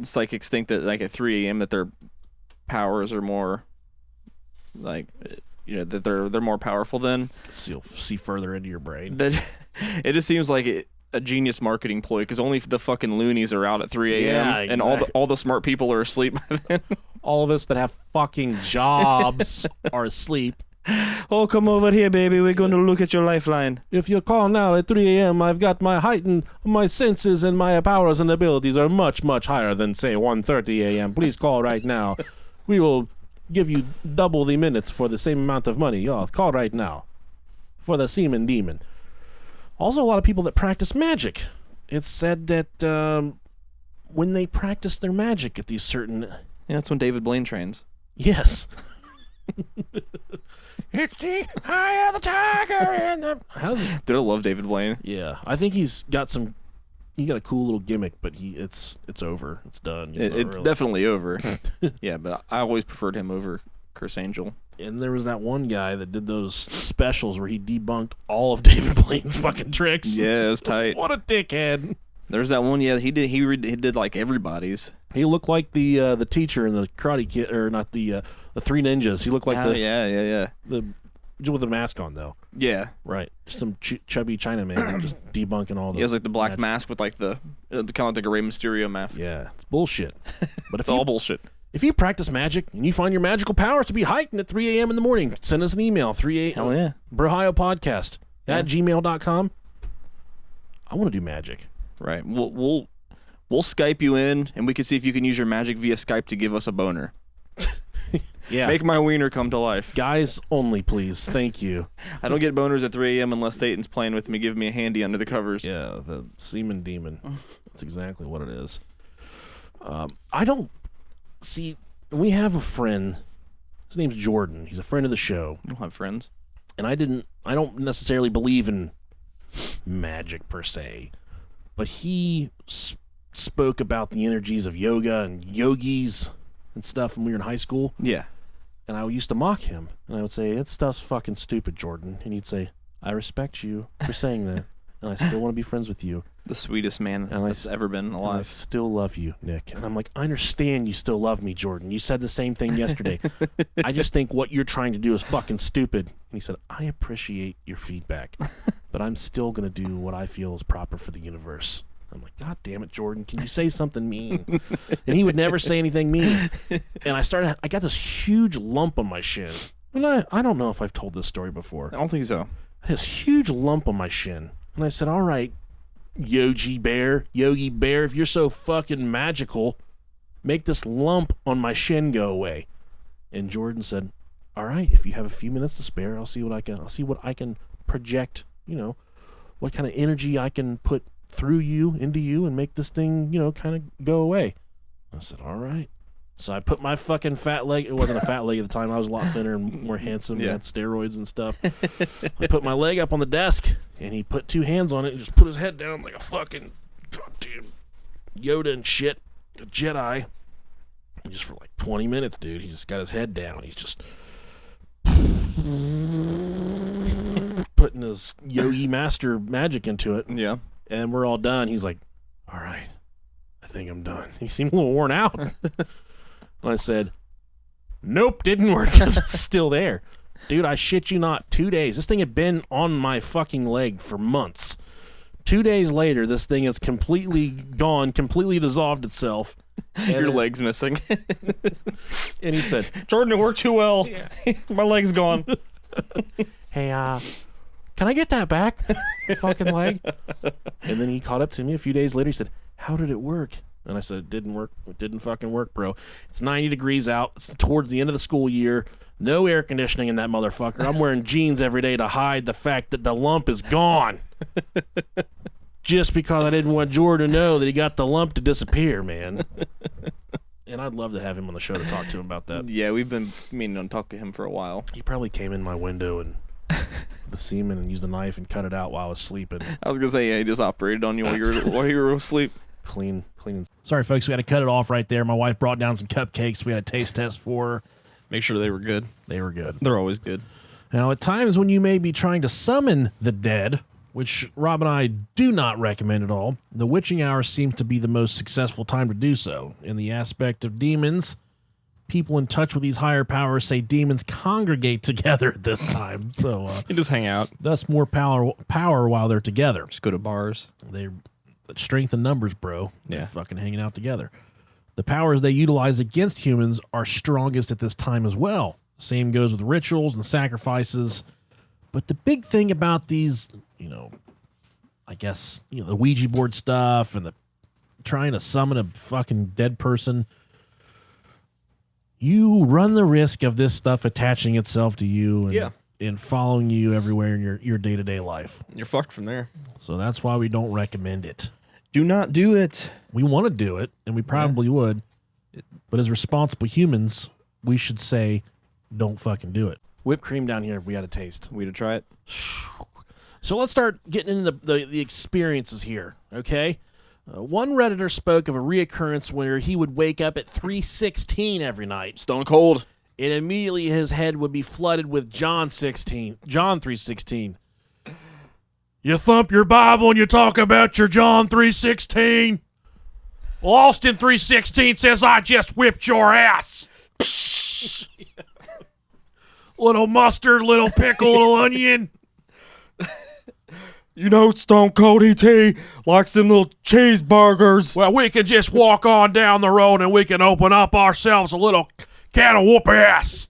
psychics think that at 3 a.m. that their powers are more that they're more powerful than. So you'll see further into your brain. That it just seems like a genius marketing ploy, because only the fucking loonies are out at 3 a.m. Yeah, and exactly. all the smart people are asleep by then. All of us that have fucking jobs are asleep. Oh, come over here, baby. We're going to look at your lifeline. If you call now at 3 a.m., I've got my senses and my powers and abilities are much, much higher than, say, 1:30 a.m. Please call right now. We will give you double the minutes for the same amount of money. Oh, call right now. for the semen demon. Also, a lot of people that practice magic. It's said that when they practice their magic at these certain... Yeah, that's when David Blaine trains. Yes. It's the eye of the tiger in the... Dude, I love David Blaine. Yeah, I think he's got some... He got a cool little gimmick, but it's over. It's done. It's definitely over. Yeah, but I always preferred him over Chris Angel. And there was that one guy that did those specials where he debunked all of David Blaine's fucking tricks. Yeah, it was tight. What a dickhead. There's that one. Yeah, he did like everybody's. He looked like the teacher in the Karate Kid, or not the Three Ninjas. He looked like yeah. the with a mask on though. Yeah, right. Just some chubby Chinaman just debunking all the. He has like the black mask with like the kind of like a Rey Mysterio mask. Yeah, it's bullshit. But it's all bullshit. If you practice magic and you find your magical powers to be heightened at 3 a.m. in the morning, send us an email. Hell yeah. Brohio podcast at gmail.com. I want to do magic. Right. We'll Skype you in, and we can see if you can use your magic via Skype to give us a boner. Yeah. Make my wiener come to life. Guys only, please. Thank you. I don't get boners at 3 a.m. unless Satan's playing with me, giving me a handy under the covers. Yeah, the semen demon. That's exactly what it is. I don't see. We have a friend. His name's Jordan. He's a friend of the show. I don't have friends. And I don't necessarily believe in magic per se, but he spoke about the energies of yoga and yogis and stuff when we were in high school. Yeah. And I used to mock him, and I would say, "That stuff's fucking stupid, Jordan." And he'd say, "I respect you for saying that, and I still want to be friends with you." The sweetest man that's ever been alive. And I still love you, Nick. And I'm like, I understand you still love me, Jordan. You said the same thing yesterday. I just think what you're trying to do is fucking stupid. And he said, I appreciate your feedback, but I'm still going to do what I feel is proper for the universe. I'm like, God damn it, Jordan. Can you say something mean? And he would never say anything mean. And I got this huge lump on my shin. And I don't know if I've told this story before. I don't think so. This huge lump on my shin. And I said, all right, Yogi Bear, if you're so fucking magical, make this lump on my shin go away. And Jordan said, all right, if you have a few minutes to spare, I'll see what I can project, what kind of energy I can put through you, into you, and make this thing, kind of go away. I said, all right. So I put my fucking fat leg, it wasn't a fat leg at the time, I was a lot thinner and more handsome, had steroids and stuff. I put my leg up on the desk, and he put two hands on it and just put his head down like a fucking goddamn Yoda and shit, a Jedi. And just for like 20 minutes, dude, he just got his head down. He's just putting his Yogi Master magic into it. Yeah. And we're all done. He's like, all right, I think I'm done. He seemed a little worn out. And I said, nope, didn't work because it's still there. Dude, I shit you not, 2 days. This thing had been on my fucking leg for months. 2 days later, this thing is completely gone, completely dissolved itself. Your leg's missing. And he said, Jordan, it worked too well. Yeah. My leg's gone. Hey, can I get that back? Fucking leg. And then he caught up to me a few days later. He said, how did it work? And I said, it didn't work. It didn't fucking work, bro. It's 90 degrees out. It's towards the end of the school year. No air conditioning in that motherfucker. I'm wearing jeans every day to hide the fact that the lump is gone. Just because I didn't want Jordan to know that he got the lump to disappear, man. And I'd love to have him on the show to talk to him about that. Yeah, we've been meaning to talk to him for a while. He probably came in my window and the semen and used a knife and cut it out while I was sleeping. I was gonna say, yeah, he just operated on you while you were asleep. Clean. Sorry, folks, we had to cut it off right there. My wife brought down some cupcakes. We had a taste test for her. Make sure they were good. They were good. They're always good. Now, at times when you may be trying to summon the dead, which Rob and I do not recommend at all, the witching hour seems to be the most successful time to do so. In the aspect of demons, people in touch with these higher powers say demons congregate together at this time. So you just hang out. Thus more power while they're together. Just go to bars. They strength in numbers, bro. Yeah. They're fucking hanging out together. The powers they utilize against humans are strongest at this time as well. Same goes with rituals and sacrifices. But the big thing about these, I guess, the Ouija board stuff and the trying to summon a fucking dead person, you run the risk of this stuff attaching itself to you and and following you everywhere in your day-to-day life. You're fucked from there. So that's why we don't recommend it. Do not do it. We want to do it, and we probably would. But as responsible humans, we should say, don't fucking do it. Whipped cream down here, we got to taste. We to try it. So let's start getting into the experiences here, okay? One Redditor spoke of a reoccurrence where he would wake up at 3:16 every night. Stone cold. And immediately his head would be flooded with John 3:16. You thump your Bible and you talk about your John 3:16. Well, Austin 3:16 says I just whipped your ass. Little mustard, little pickle, little onion. You know, Stone Cold E.T. likes them little cheeseburgers. Well, we can just walk on down the road and we can open up ourselves a little can of whoop ass.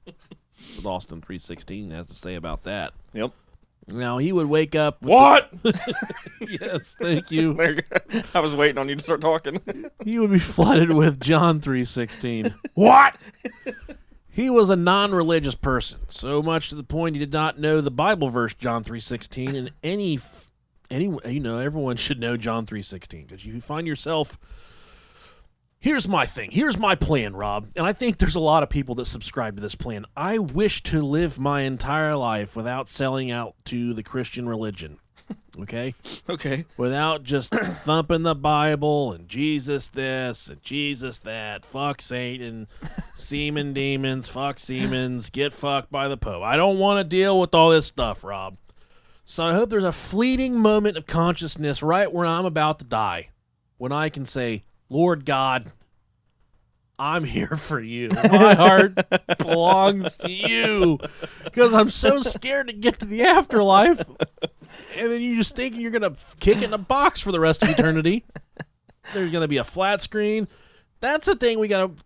That's what Austin 3:16 has to say about that. Yep. Now, he would wake up. What? Yes, thank you. There you go. I was waiting on you to start talking. He would be flooded with John 3:16. What? He was a non-religious person, so much to the point he did not know the Bible verse John 3:16. And any everyone should know John 3:16 because you find yourself. Here's my thing. Here's my plan, Rob. And I think there's a lot of people that subscribe to this plan. I wish to live my entire life without selling out to the Christian religion. Okay? Okay. Without just thumping the Bible and Jesus this and Jesus that. Fuck Satan, semen demons, fuck Siemens, get fucked by the Pope. I don't want to deal with all this stuff, Rob. So I hope there's a fleeting moment of consciousness right where I'm about to die when I can say, Lord God, I'm here for you. My heart belongs to you because I'm so scared to get to the afterlife. And then you just think you're going to kick it in a box for the rest of eternity. There's going to be a flat screen. That's the thing we got to...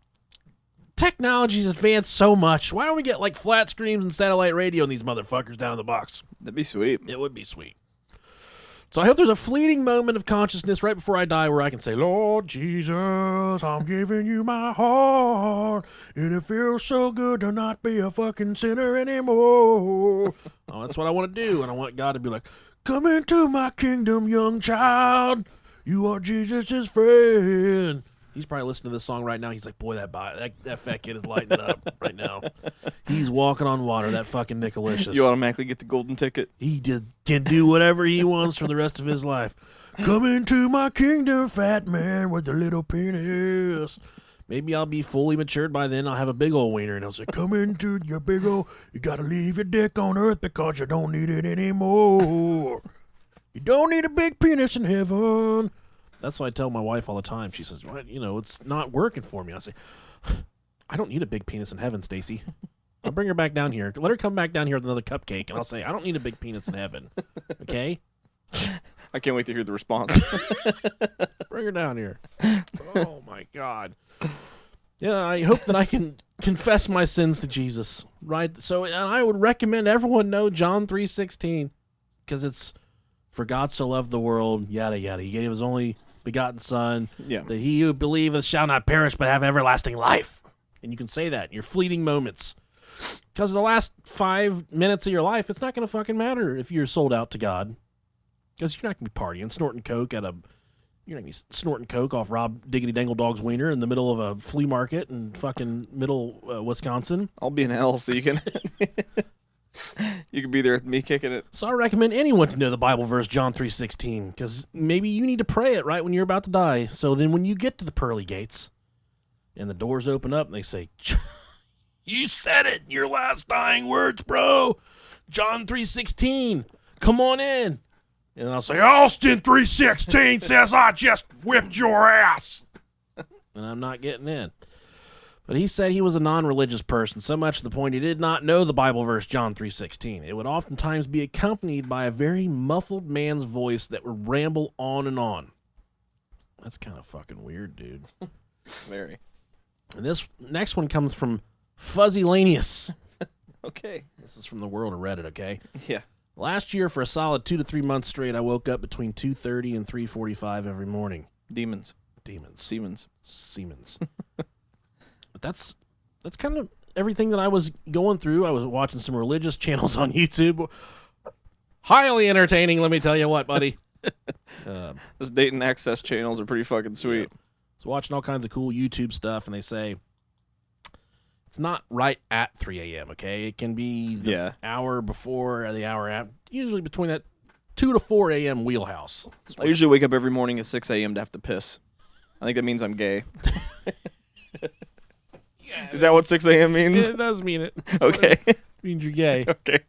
Technology's advanced so much. Why don't we get like flat screens and satellite radio and these motherfuckers down in the box? That'd be sweet. It would be sweet. So I hope there's a fleeting moment of consciousness right before I die where I can say, Lord Jesus, I'm giving you my heart, and it feels so good to not be a fucking sinner anymore. Oh, that's what I want to do, and I want God to be like, come into my kingdom, young child. You are Jesus' friend. He's probably listening to this song right now. He's like, boy, that fat kid is lighting it up right now. He's walking on water, that fucking Nickalicious. You automatically get the golden ticket. He can do whatever he wants for the rest of his life. Come into my kingdom, fat man with a little penis. Maybe I'll be fully matured by then. I'll have a big old wiener, and he'll say, come into your big old... You got to leave your dick on earth because you don't need it anymore. You don't need a big penis in heaven. That's what I tell my wife all the time. She says, well, it's not working for me. I say, I don't need a big penis in heaven, Stacy. I'll bring her back down here. Let her come back down here with another cupcake, and I'll say, I don't need a big penis in heaven. Okay? I can't wait to hear the response. Bring her down here. Oh, my God. Yeah, I hope that I can confess my sins to Jesus, right? So, and I would recommend everyone know John 3:16 because it's, for God so loved the world, yada, yada. He gave his only begotten Son, that he who believeth shall not perish but have everlasting life. And you can say that in your fleeting moments. Because in the last 5 minutes of your life, it's not going to fucking matter if you're sold out to God. Because you're not going to be partying, snorting coke you're not going to be snorting coke off Rob Diggity Dangle Dog's wiener in the middle of a flea market in fucking middle Wisconsin. I'll be in hell so you can... You can be there with me kicking it. So I recommend anyone to know the Bible verse John 3:16 because maybe you need to pray it right when you're about to die. So then when you get to the pearly gates and the doors open up and they say, you said it in your last dying words, bro. John 3:16. Come on in. And I'll say, Austin 3:16 says I just whipped your ass. And I'm not getting in. But he said he was a non-religious person, so much to the point he did not know the Bible verse John 3:16. It would oftentimes be accompanied by a very muffled man's voice that would ramble on and on. That's kind of fucking weird, dude. Very. And this next one comes from Fuzzy Lanius. Okay. This is from the world of Reddit, okay? Yeah. Last year, for a solid 2 to 3 months straight, I woke up between 2:30 and 3:45 every morning. Demons. Siemens. But But that's kind of everything that I was going through. I was watching some religious channels on YouTube. Highly entertaining, let me tell you what, buddy. Those dating access channels are pretty fucking sweet. Yeah. So watching all kinds of cool YouTube stuff, and they say it's not right at 3 a.m., okay? It can be the hour before or the hour after, usually between that 2 to 4 a.m. wheelhouse. I usually wake up every morning at 6 a.m. to have to piss. I think that means I'm gay. Is that what 6 a.m. means? It does mean it. Okay. It means you're gay. Okay.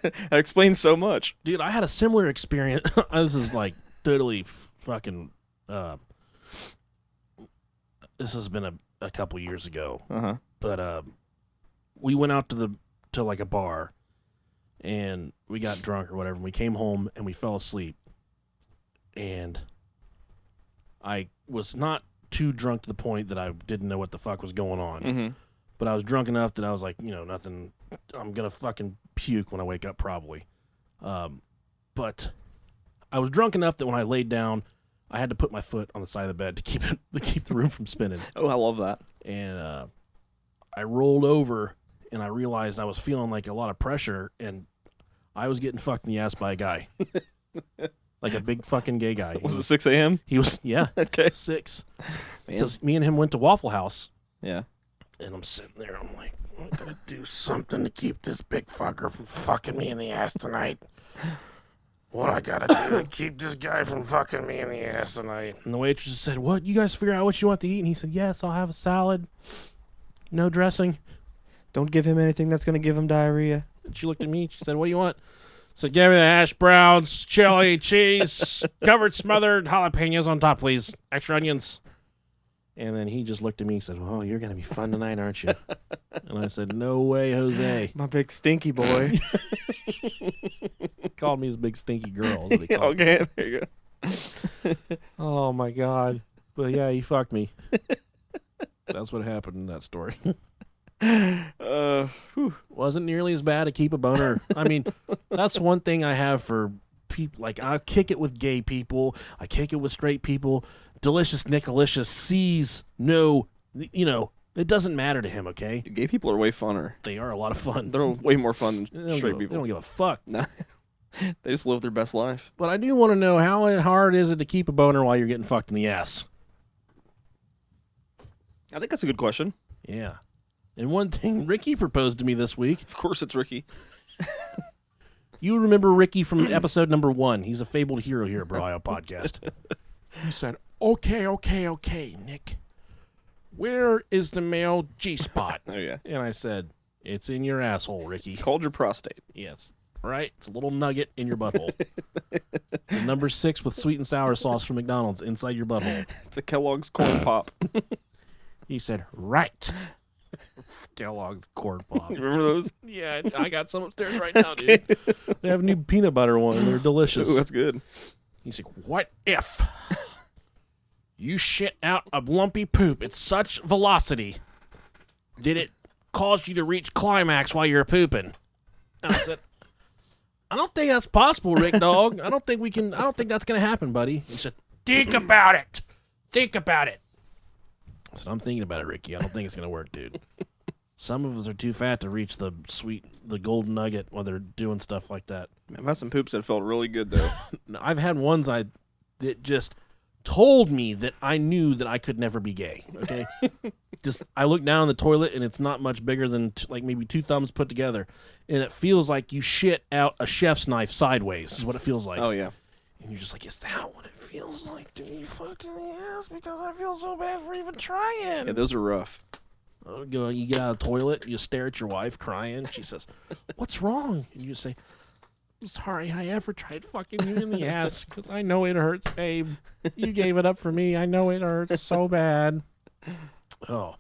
That explains so much. Dude, I had a similar experience. This is like totally fucking... this has been a couple years ago. Uh-huh. But we went out to like a bar, and we got drunk or whatever, and we came home, and we fell asleep. And I was not too drunk to the point that I didn't know what the fuck was going on. Mm-hmm. But I was drunk enough that I was like, nothing. I'm going to fucking puke when I wake up probably. But I was drunk enough that when I laid down, I had to put my foot on the side of the bed to keep the room from spinning. Oh, I love that. And I rolled over, and I realized I was feeling like a lot of pressure, and I was getting fucked in the ass by a guy. Like a big fucking gay guy. Was it 6 a.m.? He was, yeah. Okay. 6. Because me and him went to Waffle House. Yeah. And I'm sitting there, I'm like, I'm going to do something to keep this big fucker from fucking me in the ass tonight. What I got to do to keep this guy from fucking me in the ass tonight? And the waitress said, what, you guys figure out what you want to eat? And he said, yes, I'll have a salad. No dressing. Don't give him anything that's going to give him diarrhea. And she looked at me, she said, what do you want? So give me the hash browns, chili, cheese, covered, smothered, jalapenos on top, please. Extra onions. And then he just looked at me and said, well, you're going to be fun tonight, aren't you? And I said, no way, Jose. My big stinky boy. He called me his big stinky girl. Is what he called me. Okay, there you go. Oh, my God. But yeah, he fucked me. That's what happened in that story. Wasn't nearly as bad to keep a boner. I mean, that's one thing I have for people. Like, I kick it with gay people. I kick it with straight people. Delicious Nicolicious sees no, it doesn't matter to him, okay? Gay people are way funner. They are a lot of fun. They're way more fun than straight They people. don't give a fuck. No. They just live their best life. But I do want to know, how hard is it to keep a boner while you're getting fucked in the ass? I think that's a good question. Yeah. And one thing Ricky proposed to me this week. Of course it's Ricky. You remember Ricky from episode number 1. He's a fabled hero here at Brohio Podcast. He said, okay, Nick. Where is the male G-spot? Oh, yeah. And I said, it's in your asshole, Ricky. It's called your prostate. Yes. Right? It's a little nugget in your butthole. It's number 6 with sweet and sour sauce from McDonald's inside your butthole. It's a Kellogg's Corn Pop. He said, right. Kellogg's Corn Pop. You remember those? Yeah, I got some upstairs right now, dude. They have a new peanut butter one, and they're delicious. Ooh, that's good. He's like, what if you shit out a lumpy poop at such velocity did it cause you to reach climax while you're pooping? And I said, I don't think that's possible, Rick Dog. I don't think that's going to happen, buddy. He said, think about it. I said, I'm thinking about it, Ricky. I don't think it's going to work, dude. Some of us are too fat to reach the golden nugget while they're doing stuff like that. I've had some poops that felt really good, though. I've had ones that just told me that I knew that I could never be gay, okay? Just, I look down in the toilet, and it's not much bigger than, like, maybe 2 thumbs put together, and it feels like you shit out a chef's knife sideways is what it feels like. Oh, yeah. And you're just like, is that what it feels like to be fucked in the ass? Because I feel so bad for even trying. Yeah, those are rough. You get out of the toilet, you stare at your wife crying. She says, what's wrong? And you say, I'm sorry I ever tried fucking you in the ass because I know it hurts, babe. You gave it up for me. I know it hurts so bad. Oh,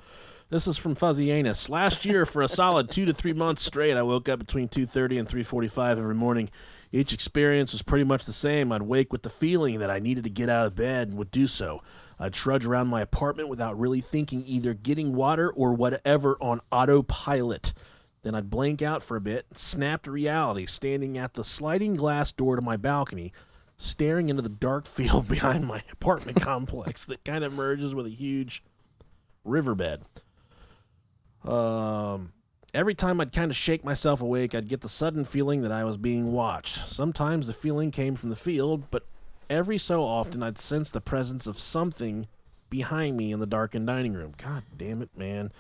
this is from Fuzzy Anus. Last year, for a solid 2 to 3 months straight, I woke up between 2:30 and 3:45 every morning. Each experience was pretty much the same. I'd wake with the feeling that I needed to get out of bed and would do so. I'd trudge around my apartment without really thinking, either getting water or whatever on autopilot. Then I'd blank out for a bit, snap to reality, standing at the sliding glass door to my balcony, staring into the dark field behind my apartment complex that kind of merges with a huge riverbed. Every time I'd kind of shake myself awake, I'd get the sudden feeling that I was being watched. Sometimes the feeling came from the field, but every so often I'd sense the presence of something behind me in the darkened dining room. God damn it, man.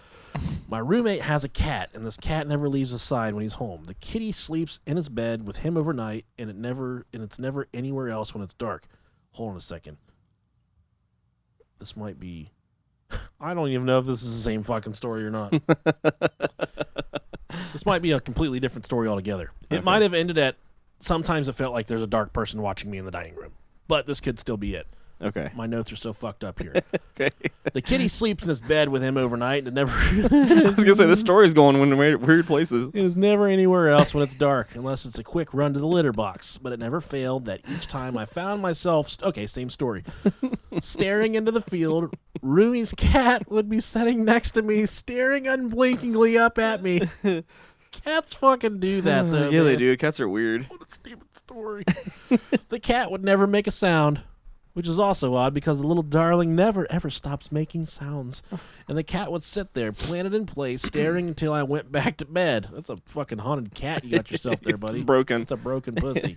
My roommate has a cat, and this cat never leaves his side when he's home. The kitty sleeps in his bed with him overnight, and it's never anywhere else when it's dark. Hold on a second. This might be... I don't even know if this is the same fucking story or not. This might be a completely different story altogether. It might have ended at sometimes it felt like there's a dark person watching me in the dining room. But this could still be it. Okay. My notes are so fucked up here. Okay. The kitty sleeps in his bed with him overnight and it never... I was going to say, this story's going in weird places. It is never anywhere else when it's dark, unless it's a quick run to the litter box. But it never failed that each time I found myself... Okay, same story. Staring into the field, Rumi's cat would be sitting next to me, staring unblinkingly up at me. Cats fucking do that, though. Yeah, man. they do. Cats are weird. What a stupid story. The cat would never make a sound, which is also odd because the little darling never, ever stops making sounds. And the cat would sit there, planted in place, staring until I went back to bed. That's a fucking haunted cat you got yourself there, buddy. Broken. It's a broken pussy.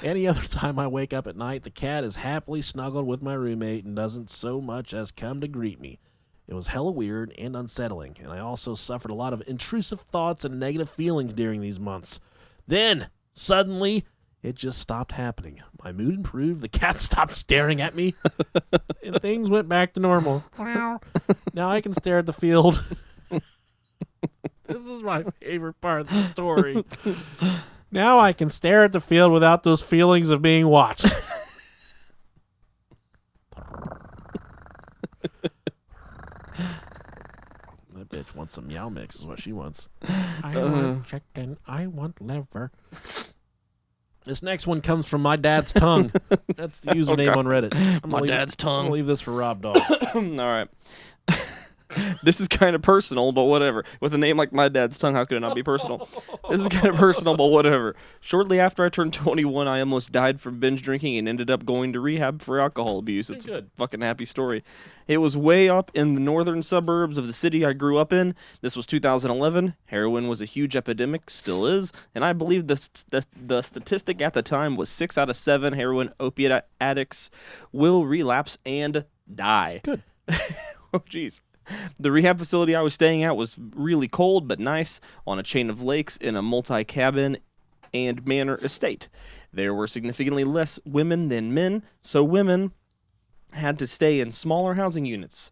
Any other time I wake up at night, the cat is happily snuggled with my roommate and doesn't so much as come to greet me. It was hella weird and unsettling, and I also suffered a lot of intrusive thoughts and negative feelings during these months. Then, suddenly, it just stopped happening. My mood improved, the cat stopped staring at me, and things went back to normal. Now I can stare at the field. This is my favorite part of the story. Now I can stare at the field without those feelings of being watched. That bitch wants some Meow Mix is what she wants. I want chicken. I want liver. This next one comes from my dad's tongue. That's the username on Reddit. My dad's tongue. I'm going to leave this for Rob Dog. All right. This is kind of personal, but whatever. With a name like my dad's tongue, how could it not be personal? This is kind of personal, but whatever. Shortly after I turned 21, I almost died from binge drinking and ended up going to rehab for alcohol abuse. It's a fucking happy story. It was way up in the northern suburbs of the city I grew up in. This was 2011. Heroin was a huge epidemic, still is, and I believe the statistic at the time was 6 out of 7 heroin opiate addicts will relapse and die. Good. Oh, jeez. The rehab facility I was staying at was really cold but nice on a chain of lakes in a multi-cabin and manor estate. There were significantly less women than men, so women had to stay in smaller housing units.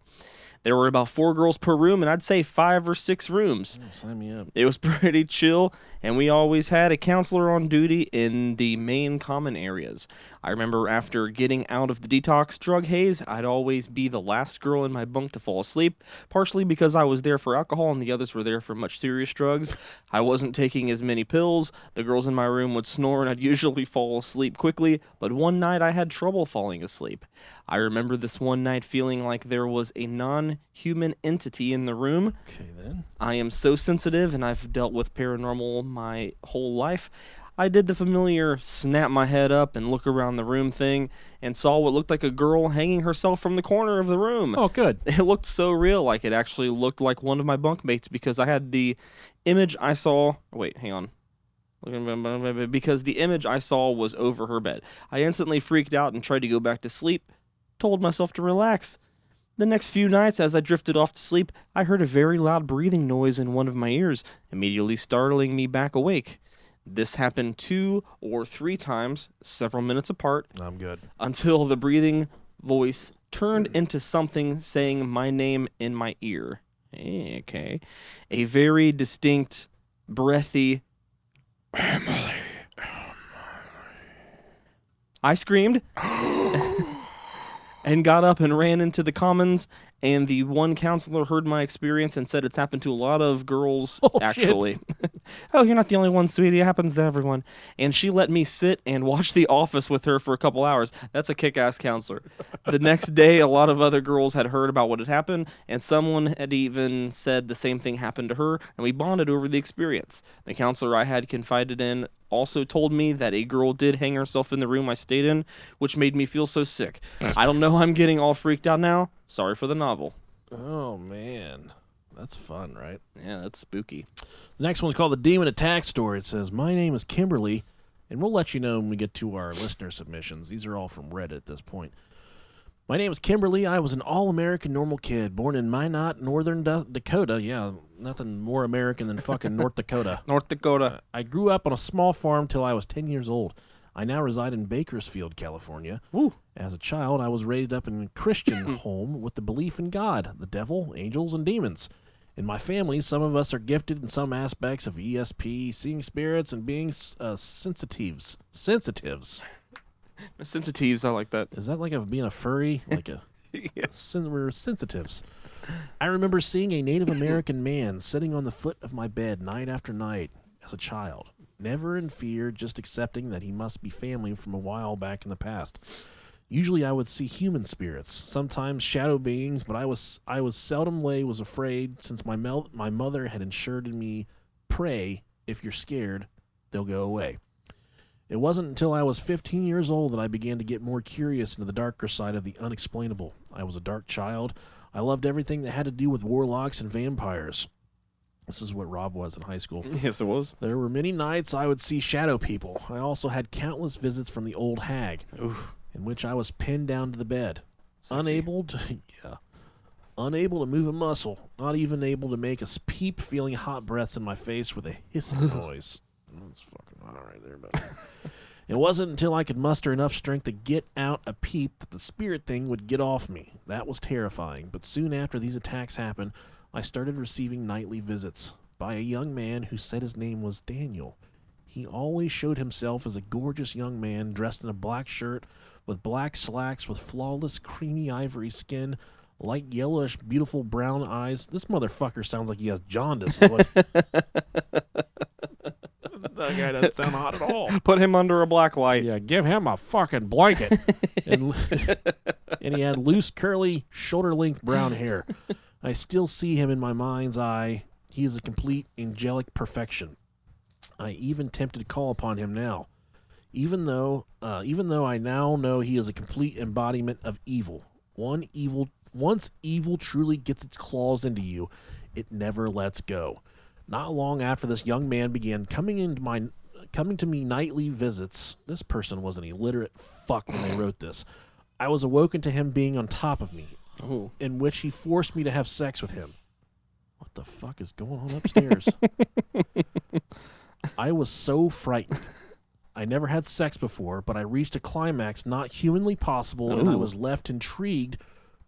There were about 4 girls per room, and I'd say 5 or 6 rooms. Oh, sign me up. It was pretty chill, and we always had a counselor on duty in the main common areas. I remember after getting out of the detox drug haze, I'd always be the last girl in my bunk to fall asleep, partially because I was there for alcohol and the others were there for much serious drugs. I wasn't taking as many pills. The girls in my room would snore, and I'd usually fall asleep quickly, but one night I had trouble falling asleep. I remember this one night feeling like there was a non-human entity in the room. Okay, then. I am so sensitive, and I've dealt with paranormal my whole life. I did the familiar snap my head up and look around the room thing and saw what looked like a girl hanging herself from the corner of the room. Oh, good. It looked so real, like it actually looked like one of my bunkmates because I had the image I saw... Wait, hang on. Because the image I saw was over her bed. I instantly freaked out and tried to go back to sleep, told myself to relax. The next few nights, as I drifted off to sleep, I heard a very loud breathing noise in one of my ears, immediately startling me back awake. This happened 2 or 3 times, several minutes apart. I'm good. Until the breathing voice turned into something saying my name in my ear. Okay. A very distinct, breathy, Emily. I screamed and got up and ran into the commons, and the one counselor heard my experience and said it's happened to a lot of girls, actually. Oh, you're not the only one, sweetie. It happens to everyone. And she let me sit and watch The Office with her for a couple hours. That's a kick-ass counselor. The next day, a lot of other girls had heard about what had happened, and someone had even said the same thing happened to her, and we bonded over the experience. The counselor I had confided in also told me that a girl did hang herself in the room I stayed in, which made me feel so sick. I don't know, I'm getting all freaked out now. Sorry for the novel. Oh, man. That's fun, right? Yeah, that's spooky. The next one's called The Demon Attack Story. It says, my name is Kimberly, and we'll let you know when we get to our listener submissions. These are all from Reddit at this point. My name is Kimberly. I was an all-American normal kid, born in Minot, Northern Dakota. Yeah, nothing more American than fucking North Dakota. North Dakota. I grew up on a small farm till I was 10 years old. I now reside in Bakersfield, California. Woo. As a child, I was raised up in a Christian home with the belief in God, the devil, angels, and demons. In my family, some of us are gifted in some aspects of ESP, seeing spirits, and being sensitives. Sensitives. Sensitives, I like that. Is that like being a furry? Like a Yeah. we're sensitives. I remember seeing a Native American man sitting on the foot of my bed night after night as a child. Never in fear, just accepting that he must be family from a while back in the past. Usually I would see human spirits, sometimes shadow beings, but I was seldomly was afraid since my mother had assured me, pray, if you're scared, they'll go away. It wasn't until I was 15 years old that I began to get more curious into the darker side of the unexplainable. I was a dark child. I loved everything that had to do with warlocks and vampires. This is what Rob was in high school. Yes, it was. There were many nights I would see shadow people. I also had countless visits from the old hag, in which I was pinned down to the bed, unable to move a muscle, not even able to make a peep, feeling hot breaths in my face with a hissing noise. That's fucking hot right there, but it wasn't until I could muster enough strength to get out a peep that the spirit thing would get off me. That was terrifying, but soon after these attacks happened, I started receiving nightly visits by a young man who said his name was Daniel. He always showed himself as a gorgeous young man dressed in a black shirt with black slacks with flawless creamy ivory skin, light yellowish beautiful brown eyes. This motherfucker sounds like he has jaundice. Is what that guy doesn't sound hot at all. Put him under a black light. Yeah, give him a fucking blanket. and he had loose, curly, shoulder-length brown hair. I still see him in my mind's eye. He is a complete angelic perfection. I even tempted to call upon him now. Even though I now know he is a complete embodiment of evil. Once evil truly gets its claws into you, it never lets go. Not long after this young man began coming to me nightly visits. This person was an illiterate fuck when they wrote this. I was awoken to him being on top of me, in which he forced me to have sex with him. What the fuck is going on upstairs? I was so frightened. I never had sex before, but I reached a climax not humanly possible, and I was left intrigued.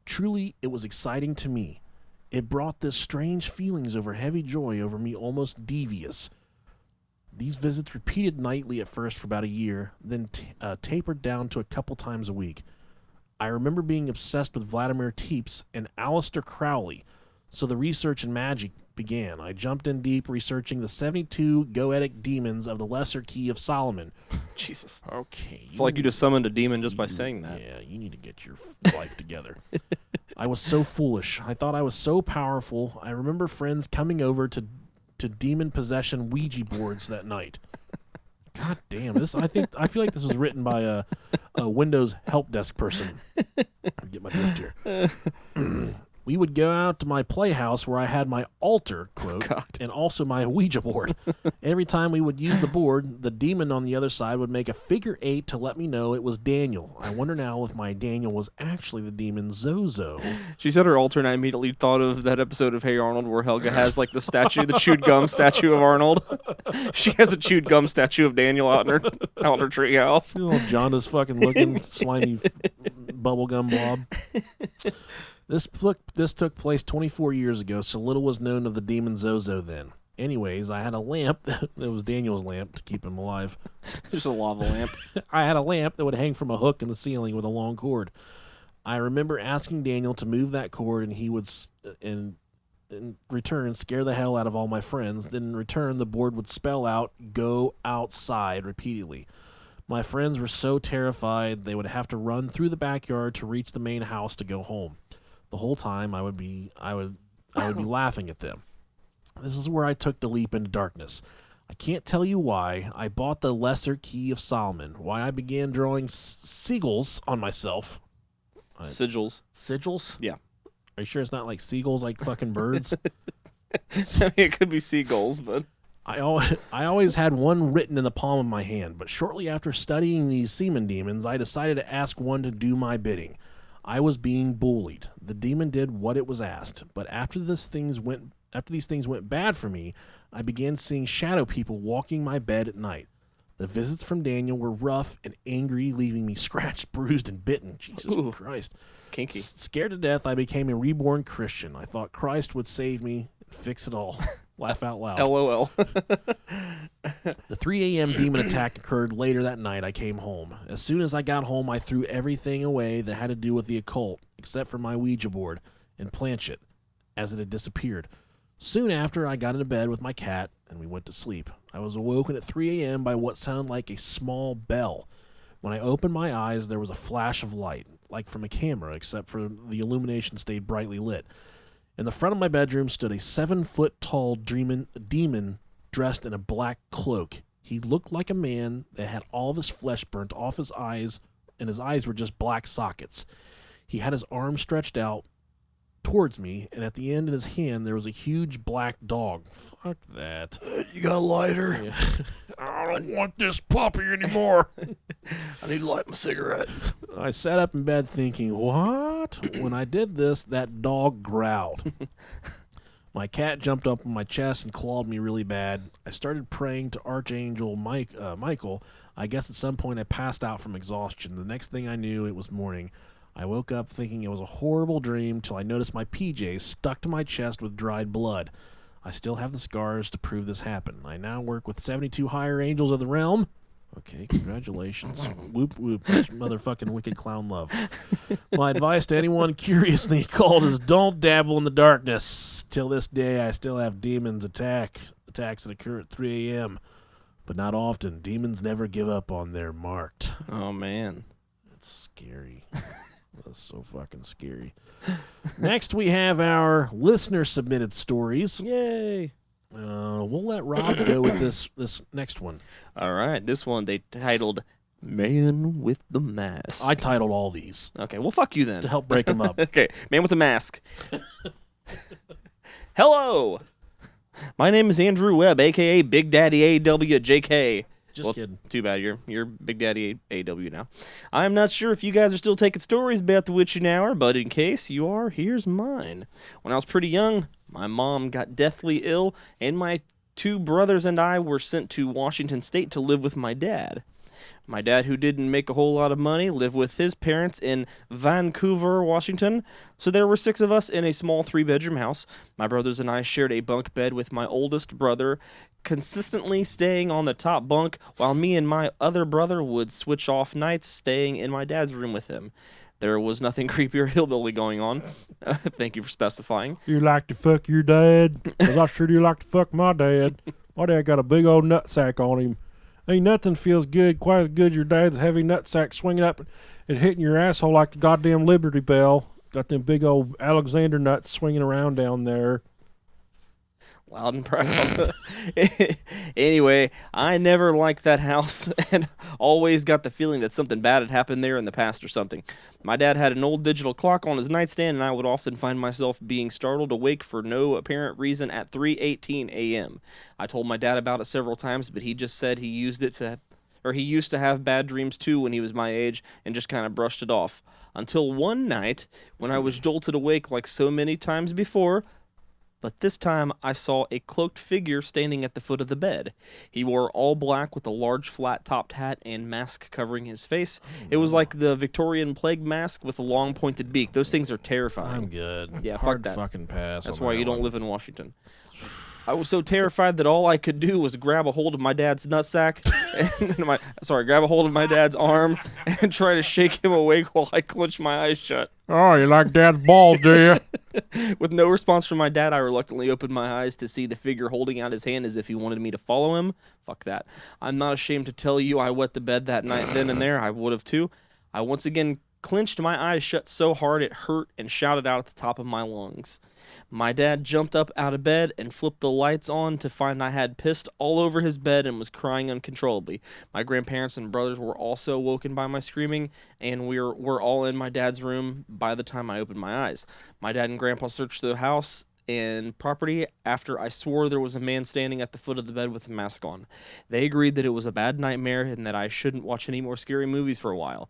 Truly, it was exciting to me. It brought this strange feelings over heavy joy over me, almost devious. These visits repeated nightly at first for about a year, then tapered down to a couple times a week. I remember being obsessed with Vladimir Teeps and Aleister Crowley, so the research in magic began. I jumped in deep researching the 72 goetic demons of the Lesser Key of Solomon. Jesus. Okay. I feel like you just summoned a demon just by saying that. Yeah, you need to get your life together. I was so foolish. I thought I was so powerful. I remember friends coming over to demon possession Ouija boards that night. God damn, I feel like this was written by a Windows help desk person. I'll get my drift here. We would go out to my playhouse where I had my altar, quote, and also my Ouija board. Every time we would use the board, the demon on the other side would make a figure 8 to let me know it was Daniel. I wonder now if my Daniel was actually the demon Zozo. She said her altar, and I immediately thought of that episode of Hey Arnold where Helga has like the statue, the chewed gum statue of Arnold. She has a chewed gum statue of Daniel out in her treehouse. Little jaundice fucking looking slimy bubblegum blob. This took place 24 years ago, so little was known of the demon Zozo then. Anyways, I had a lamp. It was Daniel's lamp to keep him alive. Just a lava lamp. I had a lamp that would hang from a hook in the ceiling with a long cord. I remember asking Daniel to move that cord, and he would, in return, scare the hell out of all my friends. Then in return, the board would spell out, "Go outside," repeatedly. My friends were so terrified they would have to run through the backyard to reach the main house to go home. The whole time I would be laughing at them. This is where I took the leap into darkness. I can't tell you why. I bought the Lesser Key of Solomon. Why I began drawing sigils on myself. Sigils. Sigils? Yeah. Are you sure it's not like seagulls like fucking birds? I mean, it could be seagulls, but I always had one written in the palm of my hand, but shortly after studying these semen demons, I decided to ask one to do my bidding. I was being bullied. The demon did what it was asked, but after these things went bad for me, I began seeing shadow people walking my bed at night. The visits from Daniel were rough and angry, leaving me scratched, bruised, and bitten. Jesus Christ. kinky. Scared to death, I became a reborn Christian. I thought Christ would save me and fix it all. Laugh out loud. LOL. The 3 a.m. demon attack occurred later that night. I came home. As soon as I got home, I threw everything away that had to do with the occult, except for my Ouija board and planchette, as it had disappeared. Soon after, I got into bed with my cat, and we went to sleep. I was awoken at 3 a.m. by what sounded like a small bell. When I opened my eyes, there was a flash of light, like from a camera, except for the illumination stayed brightly lit. In the front of my bedroom stood a 7-foot-tall demon dressed in a black cloak. He looked like a man that had all of his flesh burnt off his eyes, and his eyes were just black sockets. He had his arm stretched out towards me, and at the end of his hand there was a huge black dog. Fuck that. You got a lighter? Yeah. I don't want this puppy anymore. I need to light my cigarette. I sat up in bed thinking, what? When I did this, that dog growled. My cat jumped up on my chest and clawed me really bad. I started praying to Archangel Michael. I guess at some point I passed out from exhaustion. The next thing I knew, it was morning. I woke up thinking it was a horrible dream till I noticed my PJs stuck to my chest with dried blood. I still have the scars to prove this happened. I now work with 72 higher angels of the realm. Okay, congratulations. Whoop, whoop. That's motherfucking wicked clown love. My advice to anyone curiously called is don't dabble in the darkness. Till this day, I still have demons attacks that occur at 3 a.m., but not often. Demons never give up on their marked. Oh, man. That's scary. That's so fucking scary. Next, we have our listener-submitted stories. Yay. We'll let Rob go with this next one. All right. This one they titled Man with the Mask. I titled all these Okay, well, fuck you then. to help break them up. Okay, Man with the Mask. Hello. My name is Andrew Webb, a.k.a. Big Daddy AWJK. Just kidding. Too bad. You're Big Daddy AW now. I'm not sure if you guys are still taking stories about the witching hour, but in case you are, here's mine. When I was pretty young, my mom got deathly ill, and my 2 brothers and I were sent to Washington State to live with my dad. My dad, who didn't make a whole lot of money, lived with his parents in Vancouver, Washington. So there were 6 of us in a small 3-bedroom house. My brothers and I shared a bunk bed with my oldest brother, consistently staying on the top bunk, while me and my other brother would switch off nights staying in my dad's room with him. There was nothing creepy or hillbilly going on. Thank you for specifying. You like to fuck your dad? Because I sure do like to fuck my dad. My dad got a big old nutsack on him. Ain't nothing feels good quite as good as your dad's heavy nutsack swinging up and hitting your asshole like the goddamn Liberty Bell. Got them big old Alexander nuts swinging around down there. Loud and proud. Anyway, I never liked that house and always got the feeling that something bad had happened there in the past or something. My dad had an old digital clock on his nightstand, and I would often find myself being startled awake for no apparent reason at 3:18 a.m. I told my dad about it several times, but he just said he used to have bad dreams too when he was my age and just kind of brushed it off. Until one night when I was jolted awake like so many times before, but this time I saw a cloaked figure standing at the foot of the bed. He wore all black with a large flat-topped hat and mask covering his face. It was like the Victorian plague mask with a long pointed beak. Those things are terrifying. I'm good. Yeah, Hard fuck that. fucking pass. That's on why that you don't one. live in Washington. I was so terrified that all I could do was grab a hold of my dad's nutsack, grab a hold of my dad's arm and try to shake him awake while I clenched my eyes shut. Oh, you like dad's balls, do you? With no response from my dad, I reluctantly opened my eyes to see the figure holding out his hand as if he wanted me to follow him. Fuck that. I'm not ashamed to tell you I wet the bed that night then and there. I would have too. I once again clenched my eyes shut so hard it hurt and shouted out at the top of my lungs. My dad jumped up out of bed and flipped the lights on to find I had pissed all over his bed and was crying uncontrollably. My grandparents and brothers were also woken by my screaming, and we're all in my dad's room by the time I opened my eyes. My dad and grandpa searched the house and property after I swore there was a man standing at the foot of the bed with a mask on. They agreed that it was a bad nightmare and that I shouldn't watch any more scary movies for a while.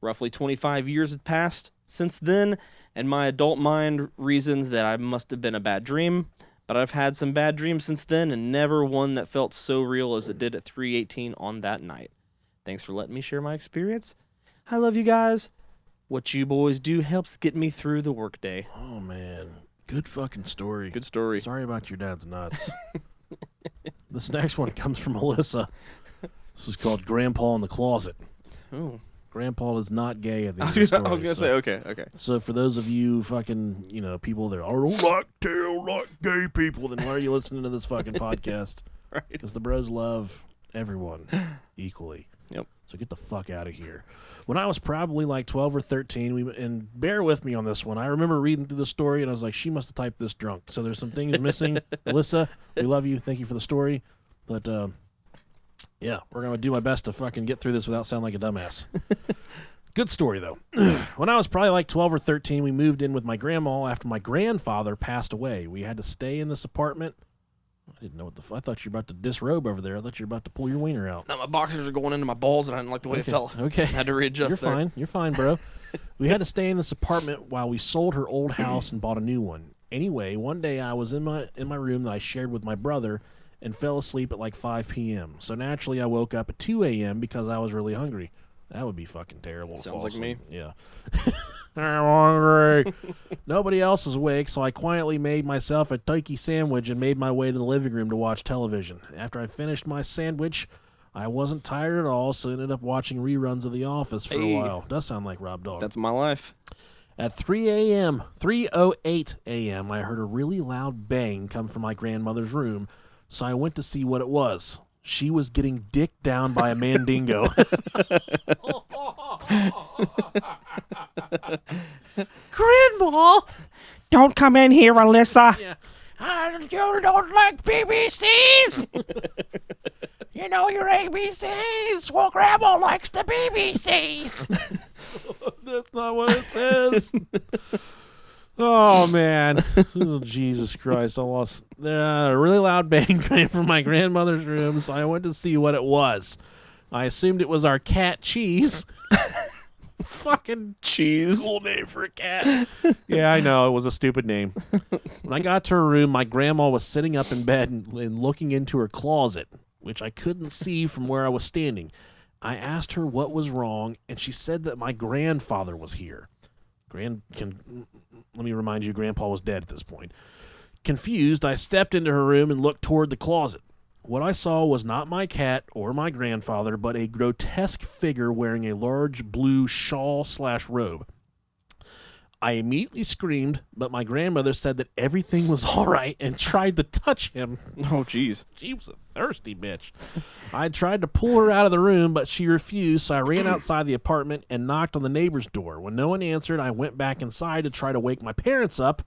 Roughly 25 years had passed since then, and my adult mind reasons that I must have been a bad dream, but I've had some bad dreams since then, and never one that felt so real as it did at 3:18 on that night. Thanks for letting me share my experience. I love you guys. What you boys do helps get me through the workday. Oh, man. Good fucking story. Good story. Sorry about your dad's nuts. This next one comes from Melissa. This is called Grandpa in the Closet. Oh. Grandpa is not gay at the I end of the story. was going to say, okay. So for those of you fucking, people that are, I don't like gay people, then why are you listening to this fucking podcast? Right. Because the bros love everyone equally. Yep. So get the fuck out of here. When I was probably like 12 or 13, and bear with me on this one, I remember reading through the story, and I was like, she must have typed this drunk. So there's some things missing. Melissa, we love you. Thank you for the story. But, yeah, we're going to do my best to fucking get through this without sounding like a dumbass. Good story, though. When I was probably like 12 or 13, we moved in with my grandma after my grandfather passed away. We had to stay in this apartment. I didn't know what I thought you were about to disrobe over there. I thought you were about to pull your wiener out. Now my boxers are going into my balls, and I didn't like the way it felt. Okay. I had to readjust You're there. fine. You're fine, bro. We had to stay in this apartment while we sold her old house and bought a new one. Anyway, one day I was in my room that I shared with my brother and fell asleep at like 5 p.m. So naturally I woke up at 2 a.m. because I was really hungry. That would be fucking terrible. Sounds like me. Yeah. I'm hungry. Nobody else was awake, so I quietly made myself a turkey sandwich and made my way to the living room to watch television. After I finished my sandwich, I wasn't tired at all, so ended up watching reruns of The Office for a while. Does sound like Rob Dog. That's my life. At 3:08 a.m., I heard a really loud bang come from my grandmother's room, so I went to see what it was. She was getting dicked down by a mandingo. Grandma! Don't come in here, Alyssa. Yeah. You don't like BBCs? You know your ABCs. Well, Grandma likes the BBCs. That's not what it says. Oh, man. Oh, Jesus Christ. I lost. A really loud bang came from my grandmother's room, so I went to see what it was. I assumed it was our cat Cheese. Fucking Cheese. cool name for a cat. Yeah, I know. It was a stupid name. When I got to her room, my grandma was sitting up in bed and looking into her closet, which I couldn't see from where I was standing. I asked her what was wrong, and she said that my grandfather was here. Let me remind you, Grandpa was dead at this point. Confused, I stepped into her room and looked toward the closet. What I saw was not my cat or my grandfather, but a grotesque figure wearing a large blue shawl/robe. I immediately screamed, but my grandmother said that everything was all right and tried to touch him. Oh, jeez. She was a thirsty bitch. I tried to pull her out of the room, but she refused, so I ran outside the apartment and knocked on the neighbor's door. When no one answered, I went back inside to try to wake my parents up,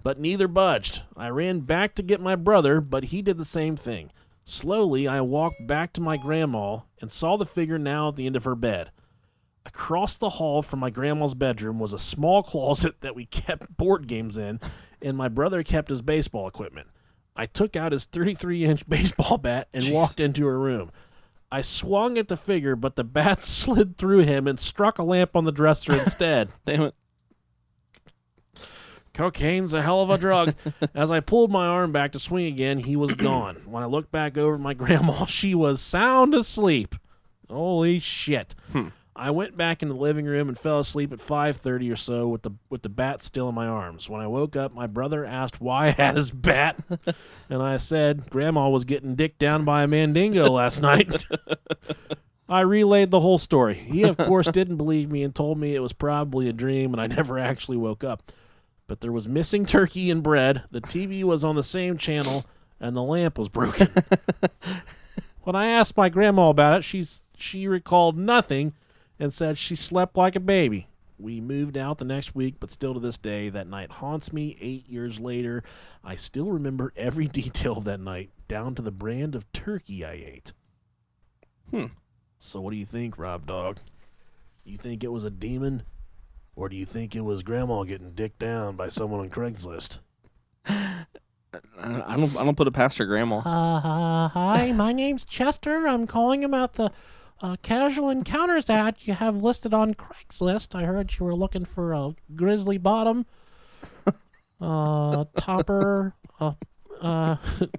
but neither budged. I ran back to get my brother, but he did the same thing. Slowly, I walked back to my grandma and saw the figure now at the end of her bed. Across the hall from my grandma's bedroom was a small closet that we kept board games in, and my brother kept his baseball equipment. I took out his 33-inch baseball bat and walked into her room. I swung at the figure, but the bat slid through him and struck a lamp on the dresser instead. Damn it. Cocaine's a hell of a drug. As I pulled my arm back to swing again, he was gone. When I looked back over my grandma, she was sound asleep. Holy shit. I went back in the living room and fell asleep at 5:30 or so with the bat still in my arms. When I woke up, my brother asked why I had his bat, and I said Grandma was getting dicked down by a mandingo last night. I relayed the whole story. He, of course, didn't believe me and told me it was probably a dream and I never actually woke up. But there was missing turkey and bread, the TV was on the same channel, and the lamp was broken. When I asked my grandma about it, she recalled nothing and said she slept like a baby. We moved out the next week, but still to this day, that night haunts me 8 years later. I still remember every detail of that night, down to the brand of turkey I ate. So what do you think, Rob Dog? You think it was a demon? Or do you think it was Grandma getting dicked down by someone on Craigslist? I don't put it past her grandma. Hi, my name's Chester. I'm calling about the casual encounters ad you have listed on Craigslist. I heard you were looking for a grizzly bottom, topper.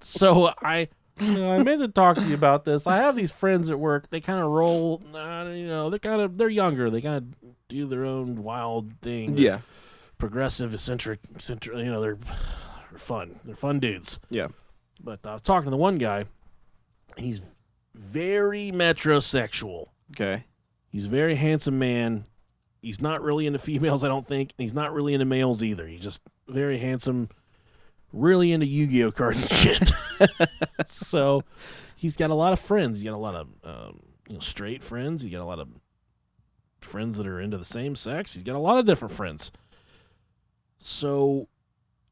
So I meant to talk to you about this. I have these friends at work. They kind of roll, they're younger. They kind of do their own wild thing. Yeah. Progressive, eccentric, they're fun. They're fun dudes. Yeah. But I was talking to the one guy. He's very metrosexual. Okay. He's a very handsome man. He's not really into females, I don't think. He's not really into males either. He's just very handsome, really into Yu-Gi-Oh cards and shit. So he's got a lot of friends. He's got a lot of straight friends. He's got a lot of friends that are into the same sex. He's got a lot of different friends. So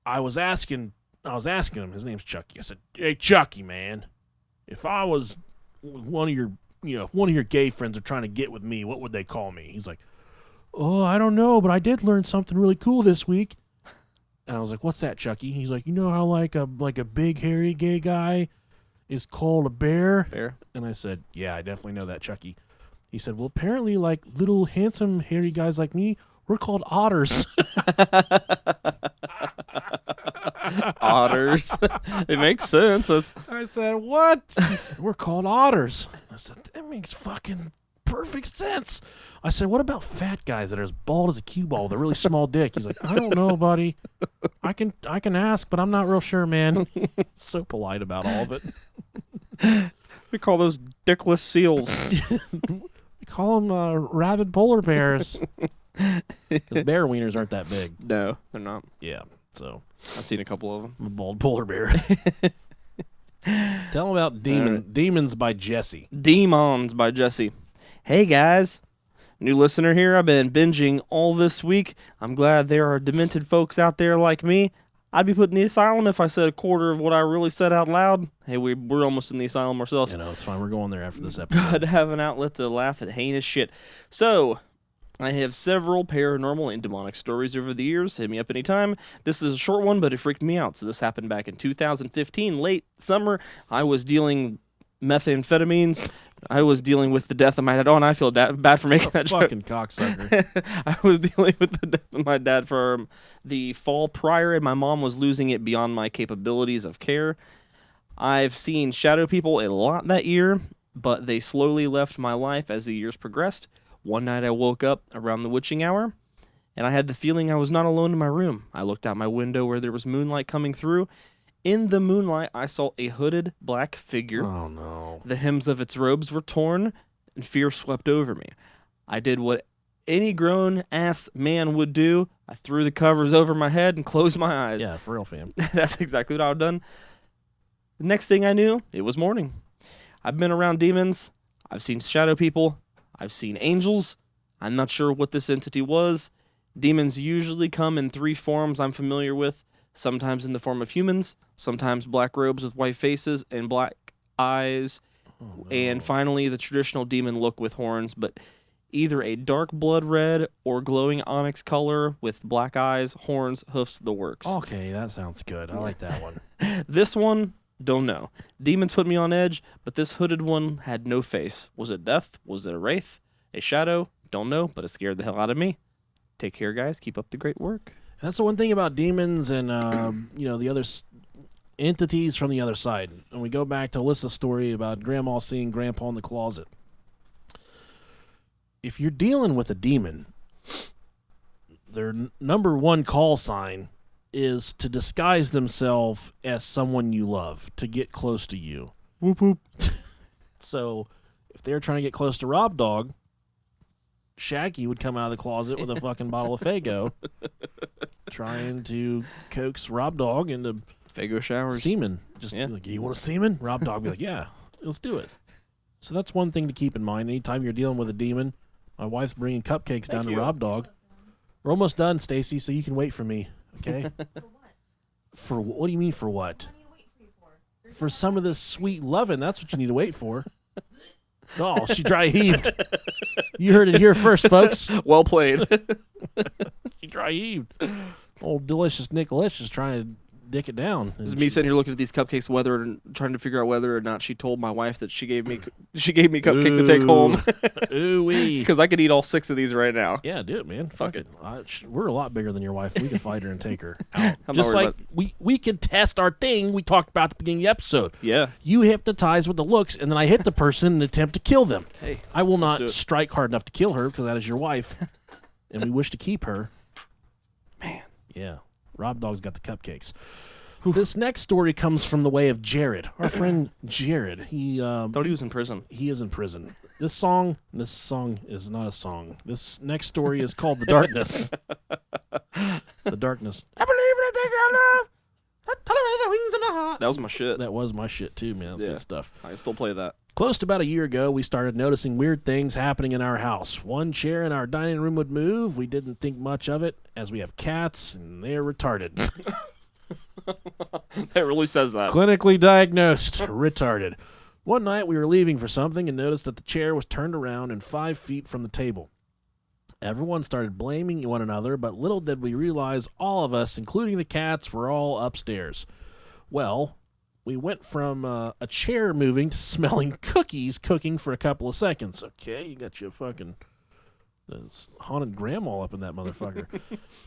I was asking him, his name's Chucky. I said, "Hey, Chucky, man, if I was one of your, if one of your gay friends are trying to get with me, what would they call me?" He's like, "Oh, I don't know, but I did learn something really cool this week." And I was like, "What's that, Chucky?" He's like, "You know how like a big hairy gay guy is called a bear?" Bear. And I said, "Yeah, I definitely know that, Chucky." He said, "Well, apparently like little handsome hairy guys like me, we're called otters." Otters. It makes sense. I said, "What?" He said, "We're called otters." I said, "That makes fucking perfect sense." I said, "What about fat guys that are as bald as a cue ball with a really small dick?" He's like, "I don't know, buddy. I can ask, but I'm not real sure, man." So polite about all of it. We call those dickless seals. We call them rabid polar bears. Because bear wieners aren't that big. No, they're not. Yeah, so I've seen a couple of them. I'm a bald polar bear. Tell them about Demons by Jesse. Demons by Jesse. Hey, guys. New listener here. I've been binging all this week. I'm glad there are demented folks out there like me. I'd be put in the asylum if I said a quarter of what I really said out loud. Hey, we're almost in the asylum ourselves. It's fine. We're going there after this episode. Glad to have an outlet to laugh at heinous shit. So, I have several paranormal and demonic stories over the years. Hit me up anytime. This is a short one, but it freaked me out. So this happened back in 2015, late summer. I was dealing methamphetamines. I was dealing with the death of my dad. Oh, and I feel bad for making that joke. Fucking cocksucker. I was dealing with the death of my dad for the fall prior, and my mom was losing it beyond my capabilities of care. I've seen shadow people a lot that year, but they slowly left my life as the years progressed. One night I woke up around the witching hour, and I had the feeling I was not alone in my room. I looked out my window where there was moonlight coming through. In the moonlight, I saw a hooded black figure. Oh, no. The hems of its robes were torn, and fear swept over me. I did what any grown-ass man would do. I threw the covers over my head and closed my eyes. Yeah, for real, fam. That's exactly what I would done. The next thing I knew, it was morning. I've been around demons. I've seen shadow people. I've seen angels. I'm not sure what this entity was. Demons usually come in 3 forms I'm familiar with. Sometimes in the form of humans, sometimes black robes with white faces and black eyes, and finally the traditional demon look with horns, but either a dark blood red or glowing onyx color with black eyes, horns, hoofs, the works. Okay, that sounds good. I like that one. This one, don't know. Demons put me on edge, but this hooded one had no face. Was it death? Was it a wraith? A shadow? Don't know, but it scared the hell out of me. Take care, guys. Keep up the great work. That's the one thing about demons and, the other entities from the other side. And we go back to Alyssa's story about Grandma seeing Grandpa in the closet. If you're dealing with a demon, their number one call sign is to disguise themselves as someone you love, to get close to you. Whoop, whoop. So if they're trying to get close to Rob Dog, Shaggy would come out of the closet with a fucking bottle of Faygo, trying to coax Rob Dog into Faygo showers. semen. Just like, you want a semen? Rob Dog would be like, yeah, let's do it. So that's one thing to keep in mind. Anytime you're dealing with a demon, my wife's bringing cupcakes down to Rob Dog. We're almost done, Stacy, so you can wait for me, okay? For what do you mean for what? For some of this sweet loving, that's what you need to wait for. Oh, she dry heaved. You heard it here first, folks. Well played. She dry heaved. Old delicious Nicolicious trying to dick it down. This is me sitting here looking at these cupcakes, trying to figure out whether or not she told my wife that she gave me cupcakes to take home. Ooh-wee. Because I could eat all 6 of these right now. Yeah, do it, man. Fuck it. We're a lot bigger than your wife. We can fight her and take her out. I'm not Just worried like about we could test our thing we talked about at the beginning of the episode. Yeah. You hypnotize with the looks, and then I hit the person in an attempt to kill them. Hey, I will do not it. strike hard enough to kill her because that is your wife, and we wish to keep her. Man. Yeah. Rob Dog's got the cupcakes. This next story comes from the way of Jared, our friend Jared. He Thought he was in prison. He is in prison. This song is not a song. This next story is called The Darkness. The Darkness. I believe in a thing I love. I tolerate the wings in my heart. That was my shit. That was my shit too, man. That's good stuff. I still play that. Close to about a year ago, we started noticing weird things happening in our house. One chair in our dining room would move. We didn't think much of it, as we have cats, and they're retarded. That really says that. Clinically diagnosed retarded. One night we were leaving for something and noticed that the chair was turned around and 5 feet from the table. Everyone started blaming one another, but little did we realize all of us, including the cats, were all upstairs. Well, we went from a chair moving to smelling cookies cooking for a couple of seconds. Okay, you got your fucking haunted grandma up in that motherfucker.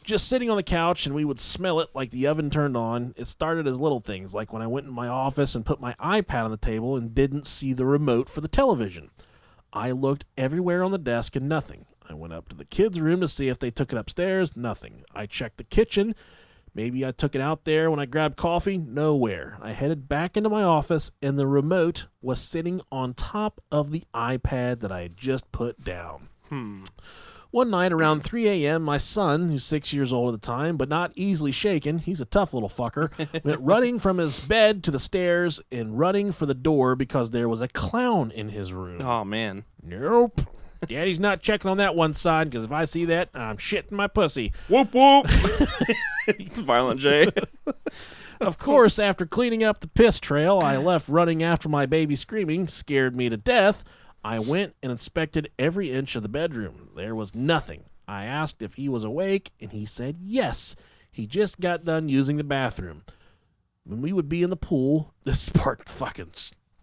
Just sitting on the couch, and we would smell it like the oven turned on. It started as little things, like when I went in my office and put my iPad on the table and didn't see the remote for the television. I looked everywhere on the desk and nothing. I went up to the kids' room to see if they took it upstairs. Nothing. I checked the kitchen. Maybe I took it out there when I grabbed coffee. Nowhere. I headed back into my office, and the remote was sitting on top of the iPad that I had just put down. One night around 3 a.m., my son, who's 6 years old at the time, but not easily shaken, he's a tough little fucker, went running from his bed to the stairs and running for the door because there was a clown in his room. Oh, man. Nope. Daddy's not checking on that one side, because if I see that, I'm shitting my pussy. Whoop, whoop. He's Violent J. Of course, after cleaning up the piss trail, I left running after my baby screaming, scared me to death. I went and inspected every inch of the bedroom. There was nothing. I asked if he was awake, and he said yes. He just got done using the bathroom. When we would be in the pool, this part fucking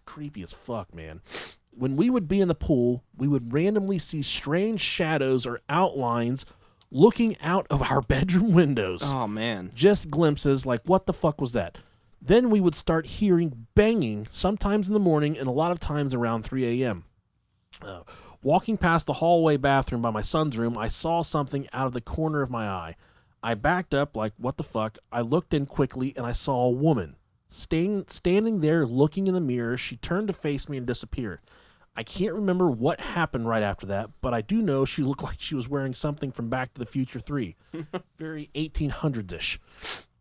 creepy as fuck, man. When we would be in the pool, we would randomly see strange shadows or outlines looking out of our bedroom windows. Oh, man. Just glimpses, like, what the fuck was that? Then we would start hearing banging, sometimes in the morning and a lot of times around 3 a.m. Walking past the hallway bathroom by my son's room, I saw something out of the corner of my eye. I backed up like, what the fuck? I looked in quickly, and I saw a woman standing there looking in the mirror. She turned to face me and disappeared. I can't remember what happened right after that, but I do know she looked like she was wearing something from Back to the Future 3. Very 1800s-ish.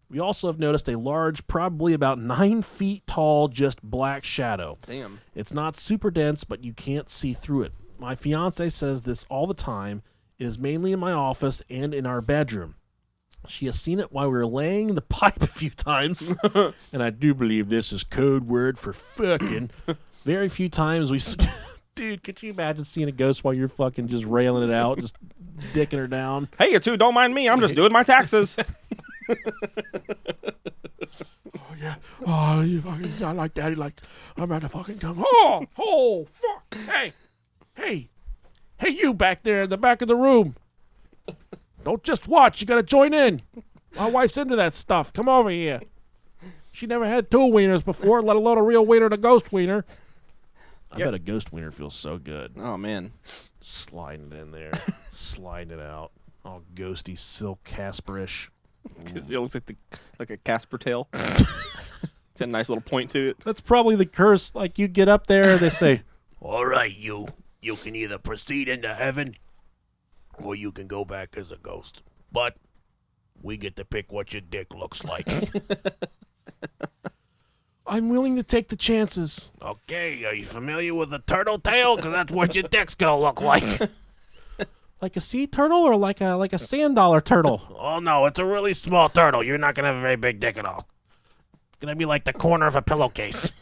We also have noticed a large, probably about 9 feet tall, just black shadow. Damn. It's not super dense, but you can't see through it. My fiance says this all the time. It is mainly in my office and in our bedroom. She has seen it while we were laying in the pipe a few times, and I do believe this is code word for fucking. Very few times we... Dude, could you imagine seeing a ghost while you're fucking just railing it out, just dicking her down? Hey, you two, don't mind me. I'm just doing my taxes. Oh, yeah. Oh, you fucking, I like Daddy likes. I'm about to fucking come. Oh, fuck. Hey, you back there in the back of the room. Don't just watch. You got to join in. My wife's into that stuff. Come over here. She never had 2 wieners before, let alone a real wiener and a ghost wiener. I bet a ghost wiener feels so good. Oh, man. Sliding it in there, sliding it out. All ghosty, silk Casperish. It looks like a Casper tail. It's a nice little point to it. That's probably the curse. Like, you get up there, they say, All right, you can either proceed into heaven or you can go back as a ghost. But we get to pick what your dick looks like. I'm willing to take the chances. Okay, are you familiar with a turtle tail? Because that's what your dick's going to look like. Like a sea turtle or like a sand dollar turtle? Oh, no, it's a really small turtle. You're not going to have a very big dick at all. It's going to be like the corner of a pillowcase.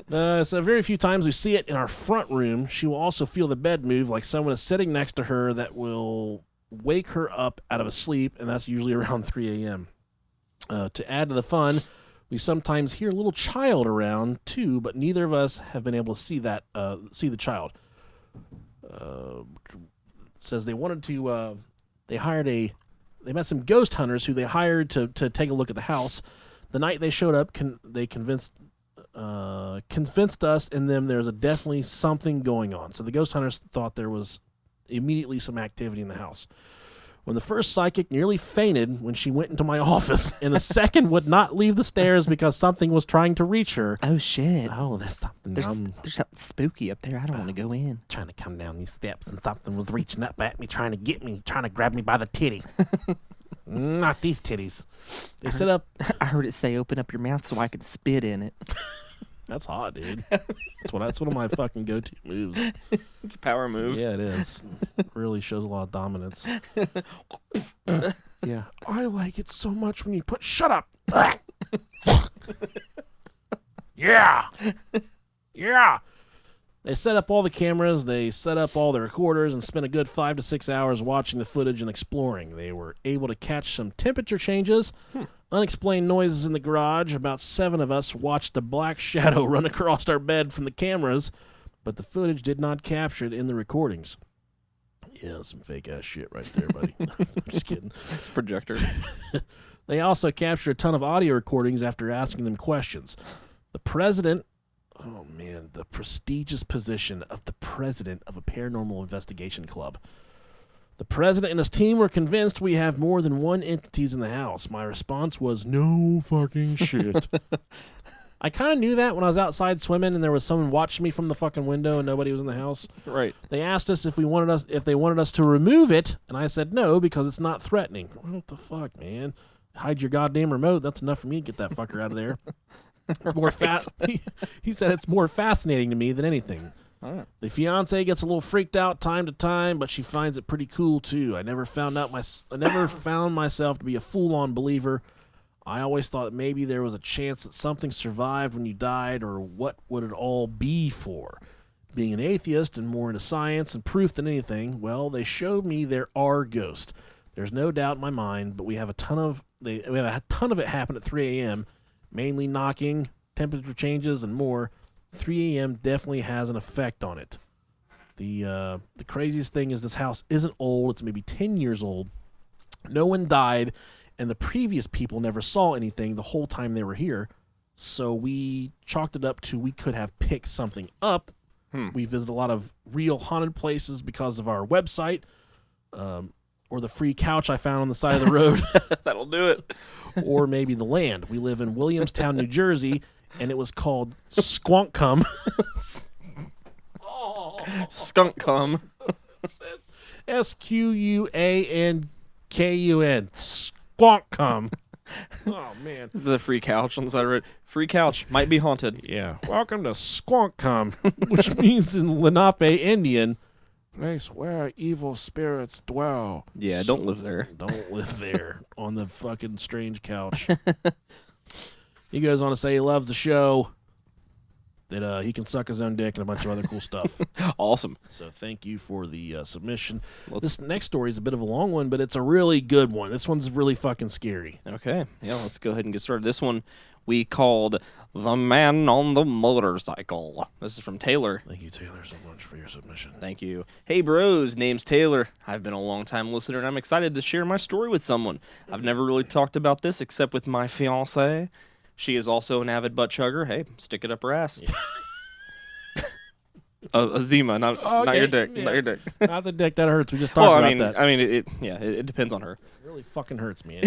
So very few times we see it in our front room. She will also feel the bed move, like someone is sitting next to her that will wake her up out of a sleep, and that's usually around 3 a.m. To add to the fun, we sometimes hear a little child around too, but neither of us have been able to see the child. Says they wanted to. They met some ghost hunters who they hired to take a look at the house. The night they showed up, they convinced us and them there's definitely something going on. So the ghost hunters thought there was immediately some activity in the house. When the first psychic nearly fainted when she went into my office, and the second would not leave the stairs because something was trying to reach her. Oh, shit. Oh, there's something. There's something spooky up there. I don't want to go in. Trying to come down these steps, and something was reaching up at me, trying to get me, trying to grab me by the titty. Not these titties. They set up. I heard it say, "Open up your mouth so I could spit in it." That's hot, dude. That's one of my fucking go-to moves. It's a power move. Yeah, it is. Really shows a lot of dominance. Yeah, I like it so much when you put. Shut up. Yeah. Yeah. They set up all the cameras, they set up all the recorders, and spent a good 5 to 6 hours watching the footage and exploring. They were able to catch some temperature changes, unexplained noises in the garage. About 7 of us watched a black shadow run across our bed from the cameras, but the footage did not capture it in the recordings. Yeah, some fake-ass shit right there, buddy. I'm just kidding. It's a projector. They also captured a ton of audio recordings after asking them questions. The president... Oh, man, the prestigious position of the president of a paranormal investigation club. The president and his team were convinced we have more than one entities in the house. My response was, no fucking shit. I kind of knew that when I was outside swimming and there was someone watching me from the fucking window and nobody was in the house. Right. They asked us if they wanted us to remove it, and I said no because it's not threatening. What the fuck, man? Hide your goddamn remote. That's enough for me to get that fucker out of there. It's more He said it's more fascinating to me than anything. Right. The fiance gets a little freaked out time to time, but she finds it pretty cool too. I never found myself to be a full-on believer. I always thought maybe there was a chance that something survived when you died, or what would it all be for? Being an atheist and more into science and proof than anything, well, they showed me there are ghosts. There's no doubt in my mind, but we have a ton of it happen at 3 a.m., mainly knocking, temperature changes, and more. 3 a.m. definitely has an effect on it. The craziest thing is this house isn't old. It's maybe 10 years old. No one died, and the previous people never saw anything the whole time they were here. So we chalked it up to we could have picked something up. We visited a lot of real haunted places because of our website, or the free couch I found on the side of the road. That'll do it. Or maybe the land. We live in Williamstown, New Jersey, and it was called Squonkcum. Skunk cum. Squankun. Squonkcum. Oh, man. The free couch on the side of the road. Free couch. Might be haunted. Yeah. Welcome to Squonkcum, which means in Lenape Indian, place where evil spirits dwell. Yeah, don't live there. Don't live there on the fucking strange couch. He goes on to say he loves the show, that he can suck his own dick and a bunch of other cool stuff. Awesome. So thank you for the submission. This next story is a bit of a long one, but it's a really good one. This one's really fucking scary. Okay. Yeah, let's go ahead and get started. This one we called The Man on the Motorcycle. This is from Taylor. Thank you, Taylor, so much for your submission. Thank you. Hey, bros. Name's Taylor. I've been a long-time listener, and I'm excited to share my story with someone. I've never really talked about this except with my fiancée. She is also an avid butt chugger. Hey, stick it up her ass. A Zima, not your dick. Yeah. Not your dick. Not the dick, that hurts. We just talked about that. It depends on her. It really fucking hurts me.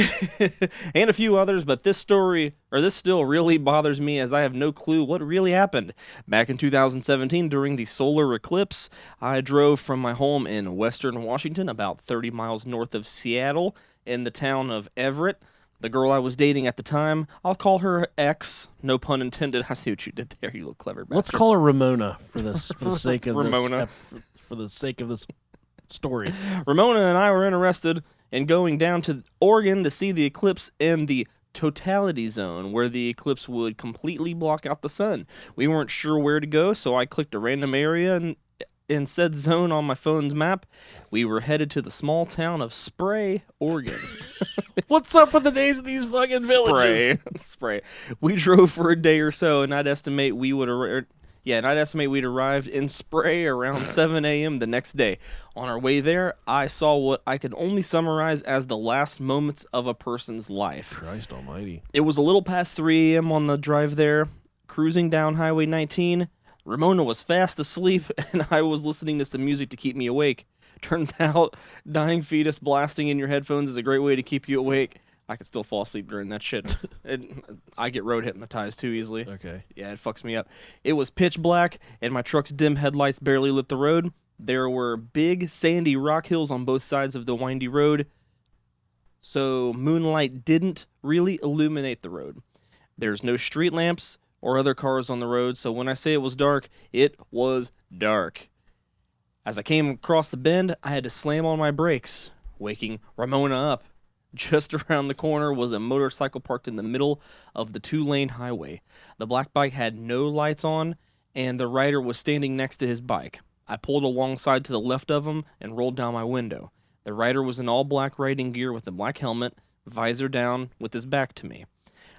And a few others, but this still really bothers me as I have no clue what really happened. Back in 2017, during the solar eclipse, I drove from my home in western Washington, about 30 miles north of Seattle, in the town of Everett. The girl I was dating at the time, I'll call her ex. No pun intended. I see what you did there. You look clever. Bastard. Let's call her Ramona for the sake of Ramona. for the sake of this story. Ramona and I were interested in going down to Oregon to see the eclipse in the totality zone, where the eclipse would completely block out the sun. We weren't sure where to go, so I clicked a random area in said zone on my phone's map, we were headed to the small town of Spray, Oregon. What's up with the names of these fucking villages? Spray. We drove for a day or so, and I'd estimate we'd arrived in Spray around 7 a.m. the next day. On our way there, I saw what I could only summarize as the last moments of a person's life. Christ almighty. It was a little past 3 a.m. on the drive there, cruising down Highway 19. Ramona was fast asleep, and I was listening to some music to keep me awake. Turns out, dying fetus blasting in your headphones is a great way to keep you awake. I could still fall asleep during that shit. I get road hypnotized too easily. Okay. Yeah, it fucks me up. It was pitch black, and my truck's dim headlights barely lit the road. There were big, sandy rock hills on both sides of the windy road, so moonlight didn't really illuminate the road. There's no street lamps or other cars on the road, so when I say it was dark, it was dark. As I came across the bend, I had to slam on my brakes, waking Ramona up. Just around the corner was a motorcycle parked in the middle of the 2-lane highway. The black bike had no lights on, and the rider was standing next to his bike. I pulled alongside to the left of him and rolled down my window. The rider was in all black riding gear with a black helmet, visor down, with his back to me.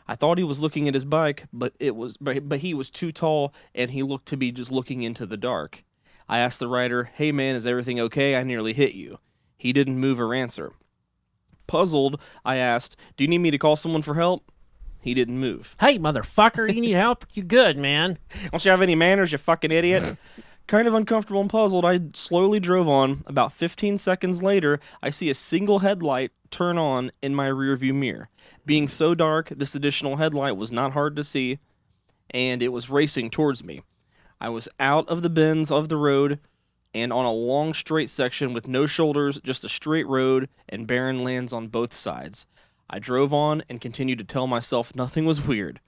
I thought he was looking at his bike, but he was too tall, and he looked to be just looking into the dark. I asked the rider, "Hey man, is everything okay? I nearly hit you." He didn't move or answer. Puzzled, I asked, "Do you need me to call someone for help?" He didn't move. Hey, motherfucker, you need help? You good, man? Don't you have any manners, you fucking idiot? Kind of uncomfortable and puzzled, I slowly drove on. About 15 seconds later, I see a single headlight turn on in my rearview mirror. Being so dark, this additional headlight was not hard to see, and it was racing towards me. I was out of the bends of the road and on a long straight section with no shoulders, just a straight road and barren lands on both sides. I drove on and continued to tell myself nothing was weird.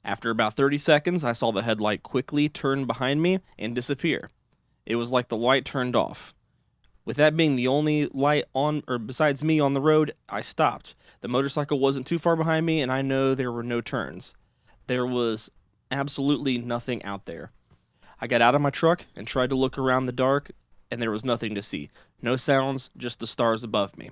After about 30 seconds, I saw the headlight quickly turn behind me and disappear. It was like the light turned off. With that being the only light on, or besides me on the road, I stopped. The motorcycle wasn't too far behind me, and I know there were no turns. There was absolutely nothing out there. I got out of my truck and tried to look around the dark, and there was nothing to see. No sounds, just the stars above me.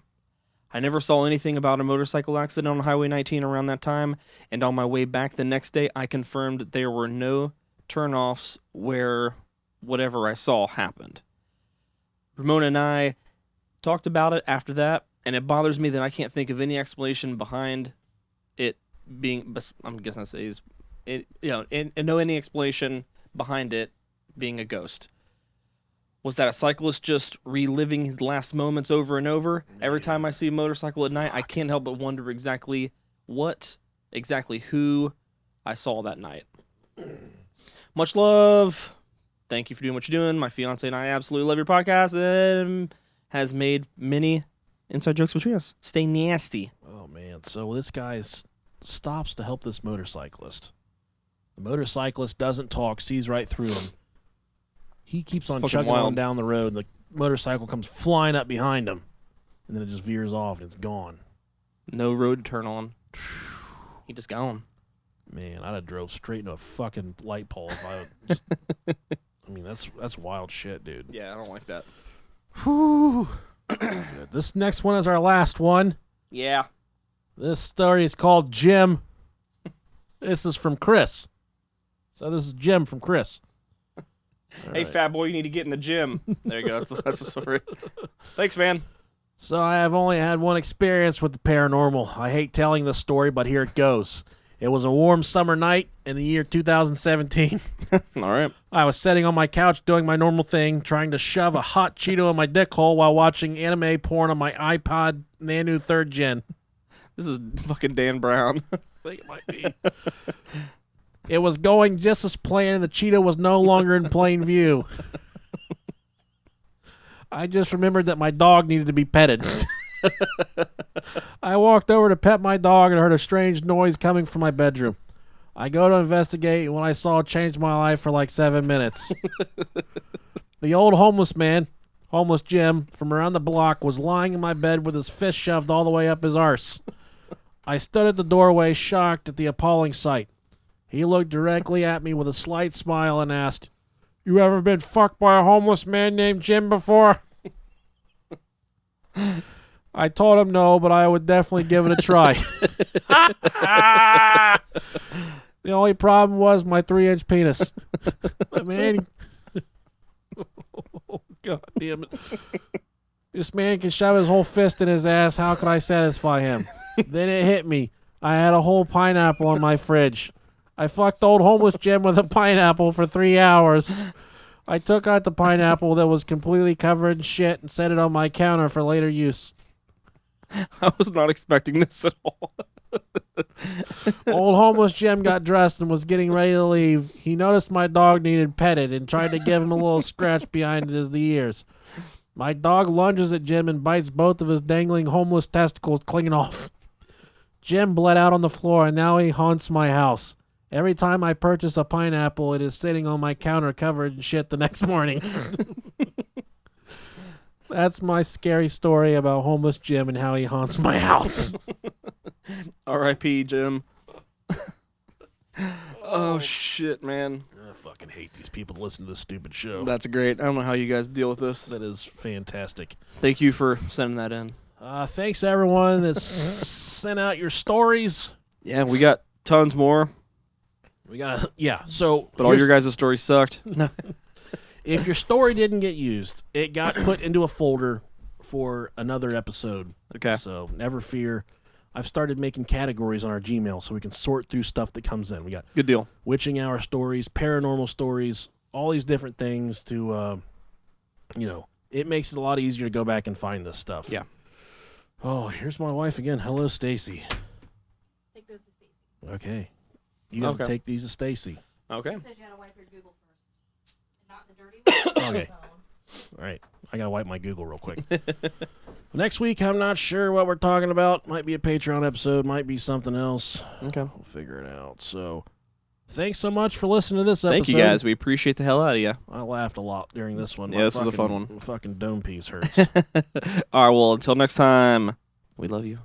I never saw anything about a motorcycle accident on Highway 19 around that time, and on my way back the next day, I confirmed there were no turnoffs where whatever I saw happened. Ramona and I talked about it after that, and it bothers me that I can't think of any explanation behind it being, I'm guessing I say is, it, and no any explanation behind it being a ghost. Was that a cyclist just reliving his last moments over and over? Every time I see a motorcycle at night, I can't help but wonder exactly who I saw that night. Much love. Thank you for doing what you're doing. My fiance and I absolutely love your podcast and has made many inside jokes between us. Stay nasty. Oh, man. So this guy stops to help this motorcyclist. The motorcyclist doesn't talk, sees right through him. He keeps on chugging on down the road. The motorcycle comes flying up behind him, and then it just veers off, and it's gone. No road to turn on. He just gone. Man, I'd have drove straight into a fucking light pole if I just... I mean, that's wild shit, dude. Yeah, I don't like that. Whew. This next one is our last one. Yeah. This story is called Jim. This is from Chris. So this is Jim from Chris. Hey, fat boy, you need to get in the gym. There you go. That's the story. Thanks, man. So I have only had one experience with the paranormal. I hate telling this story, but here it goes. It was a warm summer night in the year 2017. All right. I was sitting on my couch doing my normal thing, trying to shove a hot Cheeto in my dick hole while watching anime porn on my iPod Nano 3rd Gen. This is fucking Dan Brown. I think it might be. It was going just as planned, and the Cheeto was no longer in plain view. I just remembered that my dog needed to be petted. I walked over to pet my dog and heard a strange noise coming from my bedroom. I go to investigate, and what I saw changed my life for like 7 minutes. The old homeless Jim, from around the block, was lying in my bed with his fist shoved all the way up his arse. I stood at the doorway, shocked at the appalling sight. He looked directly at me with a slight smile and asked, You ever been fucked by a homeless man named Jim before? I told him no, but I would definitely give it a try. The only problem was my 3-inch penis. Man, oh, God damn it. This man can shove his whole fist in his ass. How can I satisfy him? Then it hit me. I had a whole pineapple in my fridge. I fucked old homeless Jim with a pineapple for 3 hours. I took out the pineapple that was completely covered in shit and set it on my counter for later use. I was not expecting this at all. Old homeless Jim got dressed and was getting ready to leave. He noticed my dog needed petted and tried to give him a little scratch behind the ears. My dog lunges at Jim and bites both of his dangling homeless testicles, clinging off. Jim bled out on the floor, and now he haunts my house. Every time I purchase a pineapple, it is sitting on my counter covered in shit the next morning. That's my scary story about homeless Jim and how he haunts my house. R.I.P. Jim. Oh, shit, man. I fucking hate these people that listen to this stupid show. That's great. I don't know how you guys deal with this. That is fantastic. Thank you for sending that in. Thanks, everyone that's sent out your stories. Yeah, we got tons more, We got so but all your guys' stories sucked. No. if your story didn't get used, it got put into a folder for another episode. Okay. So never fear. I've started making categories on our Gmail so we can sort through stuff that comes in. We got Good deal. witching hour stories, paranormal stories, all these different things to, it makes it a lot easier to go back and find this stuff. Yeah. Oh, here's my wife again. Hello, Stacy. Take those to Stacy. Okay. You have to Okay. take these to Stacy. Okay. It says you had to wipe your Google first. Not the dirty one. Okay. All right. I got to wipe my Google real quick. Next week, I'm not sure what we're talking about. Might be a Patreon episode. Might be something else. Okay. We'll figure it out. So, thanks so much for listening to this episode. Thank you, guys. We appreciate the hell out of you. I laughed a lot during this one. Yeah, My this is a fun fucking- one. Fucking dome piece hurts. All right, well, until next time, we love you.